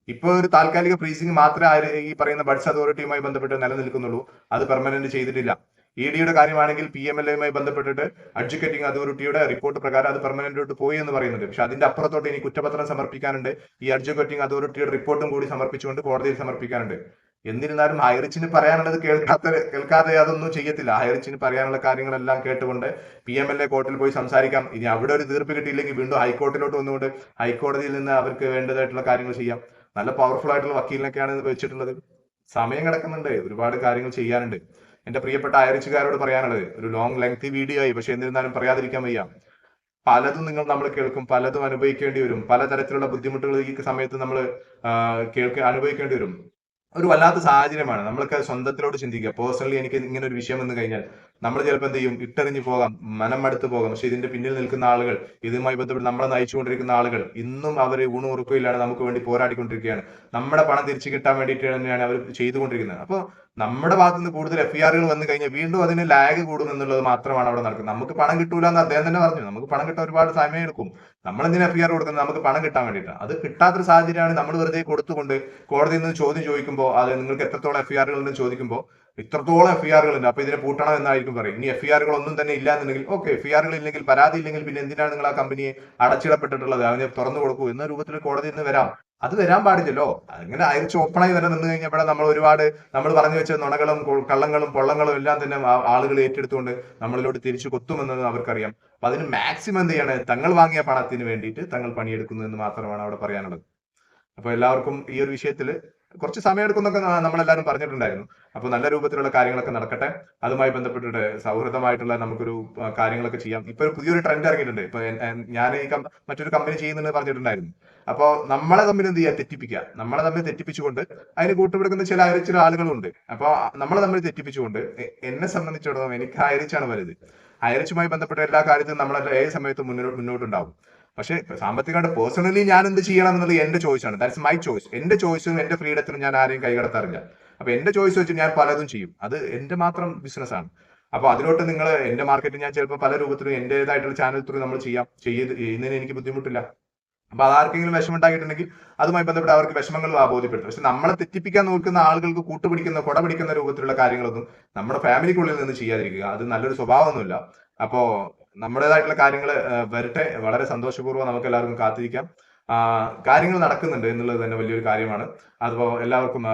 ഇപ്പൊ ഒരു താൽക്കാലിക ഫ്രീസിംഗ് മാത്രമേ ഈ പറയുന്ന ബഡ്സ് അതോറിറ്റിയുമായി ബന്ധപ്പെട്ട് നിലനിൽക്കുന്നുള്ളൂ. അത് പെർമനന്റ് ചെയ്തിട്ടില്ല. EDയുടെ കാര്യമാണെങ്കിൽ PMLAയുമായി ബന്ധപ്പെട്ടിട്ട് അഡ്ജുക്കേറ്റിംഗ് അതോറിറ്റിയുടെ റിപ്പോർട്ട് പ്രകാരം അത് പെർമനന്റോട്ട് പോയി എന്ന് പറയുന്നുണ്ട്. പക്ഷെ അതിന്റെ അപ്പുറത്തോട്ട് ഇനി കുറ്റപത്രം സമർപ്പിക്കാനുണ്ട്. ഈ അഡ്ജുക്കേറ്റിംഗ് അതോറിറ്റിയുടെ റിപ്പോർട്ടും കൂടി സമർപ്പിച്ചുകൊണ്ട് കോടതിയിൽ സമർപ്പിക്കാനുണ്ട്. എന്നിരുന്നാലും ഐറിച്ചിന് പറയാനുള്ളത് കേൾക്കാതെ അതൊന്നും ചെയ്യത്തില്ല. ഐറിച്ചിന് പറയാനുള്ള കാര്യങ്ങളെല്ലാം കേട്ടുകൊണ്ട് PMLA കോർട്ടിൽ പോയി സംസാരിക്കാം. ഇനി അവിടെ ഒരു തീർപ്പ് കിട്ടിയില്ലെങ്കിൽ വീണ്ടും ഹൈക്കോർട്ടിലോട്ട് വന്നുകൊണ്ട് ഹൈക്കോടതിയിൽ നിന്ന് അവർക്ക് വേണ്ടതായിട്ടുള്ള കാര്യങ്ങൾ ചെയ്യാം. നല്ല പവർഫുൾ ആയിട്ടുള്ള വക്കീലിനൊക്കെയാണ് വെച്ചിട്ടുള്ളത്. സമയം കിടക്കുന്നുണ്ട്, ഒരുപാട് കാര്യങ്ങൾ ചെയ്യാനുണ്ട്. എന്റെ പ്രിയപ്പെട്ട ഐറിച്ചുകാരോട് പറയാനുള്ളത്, ഒരു ലോങ് ലെങ്തി വീഡിയോ ആയി, പക്ഷെ എന്നിരുന്നാലും പറയാതിരിക്കാൻ വയ്യ. പലതും നമ്മൾ കേൾക്കും, പലതും അനുഭവിക്കേണ്ടി വരും. പലതരത്തിലുള്ള ബുദ്ധിമുട്ടുകൾ ഈ സമയത്ത് നമ്മൾ അനുഭവിക്കേണ്ടി വരും. ഒരു വല്ലാത്ത സാഹചര്യമാണ്. നമ്മൾക്ക് സ്വന്തത്തിലോട് ചിന്തിക്കുക. പേഴ്സണലി എനിക്ക് ഇങ്ങനെ ഒരു വിഷയം വന്നു കഴിഞ്ഞാൽ നമ്മൾ ചിലപ്പോൾ എന്ത് ചെയ്യും, ഇട്ടെറിഞ്ഞു പോകാം, മനം മടുത്ത് പോകാം. പക്ഷെ ഇതിന്റെ പിന്നിൽ നിൽക്കുന്ന ആളുകൾ, ഇതുമായി ബന്ധപ്പെട്ട് നമ്മളെ നയിച്ചുകൊണ്ടിരിക്കുന്ന ആളുകൾ ഇന്നും അവർ ഊണുറുക്കയിലാണ് നമുക്ക് വേണ്ടി പോരാടിക്കൊണ്ടിരിക്കുകയാണ്. നമ്മുടെ പണം തിരിച്ചു കിട്ടാൻ വേണ്ടിയിട്ട് തന്നെയാണ് അവർ ചെയ്തുകൊണ്ടിരിക്കുന്നത്. അപ്പോൾ നമ്മുടെ ഭാഗത്ത് നിന്ന് കൂടുതൽ എഫ്ഐആറുകൾ വന്നു കഴിഞ്ഞാൽ വീണ്ടും അതിന് ലാഗ് കൂടും എന്നുള്ളത് മാത്രമാണ് അവിടെ നടക്കുന്നത്. നമുക്ക് പണം കിട്ടൂല എന്ന് അദ്ദേഹം തന്നെ പറഞ്ഞു. നമുക്ക് പണം കിട്ടാൻ ഒരുപാട് സമയം എടുക്കും. നമ്മളെന്തിനാ എഫ്ഐആർ കൊടുക്കുന്നത്? നമുക്ക് പണം കിട്ടാൻ വേണ്ടിയിട്ടാണ്. അത് കിട്ടാത്തൊരു സാഹചര്യമാണ്. നമ്മൾ വെറുതെ കൊടുത്തുകൊണ്ട് കോടതിയിൽ നിന്ന് ചോദ്യം ചോദിക്കുമ്പോൾ, അത് നിങ്ങൾക്ക് എത്രത്തോളം എഫ്ഐആറുകൾ ഉണ്ടെന്ന് ചോദിക്കുമ്പോൾ ഇത്രത്തോളം എഫ്ഐആറുകൾ ഉണ്ട്, അപ്പൊ ഇതിനെ പൂട്ടണം എന്നായിരിക്കും പറയും. ഇനി എഫ്ഐആറുകൾ ഒന്നും തന്നെ ഇല്ല എന്നുണ്ടെങ്കിൽ ഓക്കെ, എഫ്ഐആറുകൾ ഇല്ലെങ്കിൽ, പരാതി ഇല്ലെങ്കിൽ പിന്നെ എന്തിനാണ് നിങ്ങൾ ആ കമ്പനിയെ അടച്ചിടപ്പെട്ടിട്ടുള്ളത്, അവനെ തുറന്നു കൊടുക്കൂ എന്ന രൂപത്തിൽ കോടതിയിൽ നിന്ന് വരാം. അത് വരാൻ പാടില്ലല്ലോ. അങ്ങനെ ഐറിച്ച് ഓപ്പണായി വരെ നിന്ന് കഴിഞ്ഞപ്പോഴാണ് നമ്മൾ പറഞ്ഞു വെച്ച നുണകളും കള്ളങ്ങളും പൊള്ളങ്ങളും എല്ലാം തന്നെ ആളുകൾ ഏറ്റെടുത്തുകൊണ്ട് നമ്മളിലോട്ട് തിരിച്ചു കൊത്തുമെന്നത് അവർക്കറിയാം. അപ്പൊ അതിന് മാക്സിമം എന്ത് ചെയ്യണം, തങ്ങൾ വാങ്ങിയ പണത്തിന് വേണ്ടിയിട്ട് തങ്ങൾ പണിയെടുക്കുന്നു എന്ന് മാത്രമാണ് അവിടെ പറയാനുള്ളത്. അപ്പൊ എല്ലാവർക്കും ഈ ഒരു വിഷയത്തിൽ കുറച്ച് സമയം എടുക്കുന്നൊക്കെ നമ്മളെല്ലാവരും പറഞ്ഞിട്ടുണ്ടായിരുന്നു. അപ്പോൾ നല്ല രൂപത്തിലുള്ള കാര്യങ്ങളൊക്കെ നടക്കട്ടെ. അതുമായി ബന്ധപ്പെട്ടിട്ട് സൗഹൃദമായിട്ടുള്ള നമുക്കൊരു കാര്യങ്ങളൊക്കെ ചെയ്യാം. ഇപ്പൊ ഒരു പുതിയൊരു ട്രെൻഡ് ഇറങ്ങിയിട്ടുണ്ട്. ഇപ്പൊ ഞാൻ ഈ മറ്റൊരു കമ്പനി ചെയ്യുന്നുണ്ട് പറഞ്ഞിട്ടുണ്ടായിരുന്നു. അപ്പോൾ നമ്മളെ തമ്മിൽ എന്ത് ചെയ്യുക, തെറ്റിപ്പിക്കുക. നമ്മളെ തമ്മിൽ തെറ്റിപ്പിച്ചുകൊണ്ട് അതിന് കൂട്ടുപിടിക്കുന്ന ചില ആളുകളുണ്ട്. അപ്പോൾ നമ്മളെ തമ്മിൽ തെറ്റിപ്പിച്ചുകൊണ്ട് എന്നെ സംബന്ധിച്ചിടത്തോളം എനിക്ക് ഹൈറിച്ചാണ് വലുത്. ഹൈറിച്ചുമായി ബന്ധപ്പെട്ട എല്ലാ കാര്യത്തിലും നമ്മൾ ഏത് സമയത്തും മുന്നോട്ടുണ്ടാവും. പക്ഷേ സാമ്പത്തികമായിട്ട് പേഴ്സണലി ഞാൻ എന്ത് ചെയ്യണം എന്നുള്ളത് എന്റെ ചോയ്സാണ്. That's my choice. എന്റെ ചോയ്സും എന്റെ ഫ്രീഡത്തിനും ഞാൻ ആരെയും കൈകടത്താറില്ല. അപ്പൊ എന്റെ ചോയ്സ് വെച്ച് ഞാൻ പലതും ചെയ്യും. അത് എന്റെ മാത്രം ബിസിനസ്സാണ്. അപ്പൊ അതിലോട്ട് നിങ്ങൾ എന്റെ മാർക്കറ്റിൽ ഞാൻ ചിലപ്പോൾ പല രൂപത്തിലും എന്റേതായിട്ടുള്ള ചാനൽ ത്രൂ നമ്മൾ ചെയ്യുന്നതിന് എനിക്ക് ബുദ്ധിമുട്ടില്ല. അപ്പൊ അതാർക്കെങ്കിലും വിഷമം ഉണ്ടായിട്ടുണ്ടെങ്കിൽ അതുമായി ബന്ധപ്പെട്ട് അവർക്ക് വിഷമങ്ങൾ ബോധ്യപ്പെടുത്തും. പക്ഷെ നമ്മളെ തെറ്റിപ്പിക്കാൻ നോക്കുന്ന ആളുകൾക്ക് കൊട പിടിക്കുന്ന രൂപത്തിലുള്ള കാര്യങ്ങളൊന്നും നമ്മുടെ ഫാമിലിക്കുള്ളിൽ നിന്ന് ചെയ്യാതിരിക്കുക. അത് നല്ലൊരു സ്വഭാവമൊന്നുമില്ല. അപ്പോ നമ്മുടേതായിട്ടുള്ള കാര്യങ്ങൾ വരട്ടെ. വളരെ സന്തോഷപൂർവ്വം നമുക്ക് എല്ലാവർക്കും കാത്തിരിക്കാം. കാര്യങ്ങൾ നടക്കുന്നുണ്ട് എന്നുള്ളത് തന്നെ വലിയൊരു കാര്യമാണ്. അതിപ്പോ എല്ലാവർക്കും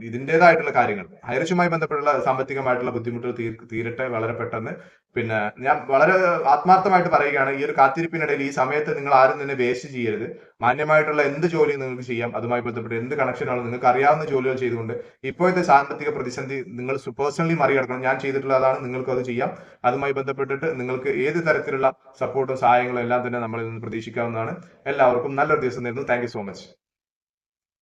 ഇതിൻ്റെതായിട്ടുള്ള കാര്യങ്ങൾ ഹൈറിച്ചുമായി ബന്ധപ്പെട്ടുള്ള സാമ്പത്തികമായിട്ടുള്ള ബുദ്ധിമുട്ടുകൾ തീരട്ടെ വളരെ പെട്ടെന്ന്. പിന്നെ ഞാൻ വളരെ ആത്മാർത്ഥമായിട്ട് പറയുകയാണ്, ഈ ഒരു കാത്തിരിപ്പിനിടയിൽ ഈ സമയത്ത് നിങ്ങൾ ആരും തന്നെ വേസ്റ്റ് ചെയ്യരുത്. മാന്യമായിട്ടുള്ള എന്ത് ജോലിയും നിങ്ങൾക്ക് ചെയ്യാം. അതുമായി ബന്ധപ്പെട്ട് എന്ത് കണക്ഷനാണ് നിങ്ങൾക്ക് അറിയാവുന്ന ജോലികൾ ചെയ്തുകൊണ്ട് ഇപ്പോഴത്തെ സാമ്പത്തിക പ്രതിസന്ധി നിങ്ങൾ പേഴ്സണലി മറികടക്കണം. ഞാൻ ചെയ്തിട്ടുള്ളതാണ്, നിങ്ങൾക്ക് അത് ചെയ്യാം. അതുമായി ബന്ധപ്പെട്ടിട്ട് നിങ്ങൾക്ക് ഏത് തരത്തിലുള്ള സപ്പോർട്ടും സഹായങ്ങളും എല്ലാം തന്നെ നമ്മളിൽ നിന്ന് പ്രതീക്ഷിക്കാവുന്നതാണ്. എല്ലാവർക്കും നല്ലൊരു ദിവസം നേരുന്നു. Thank you so much.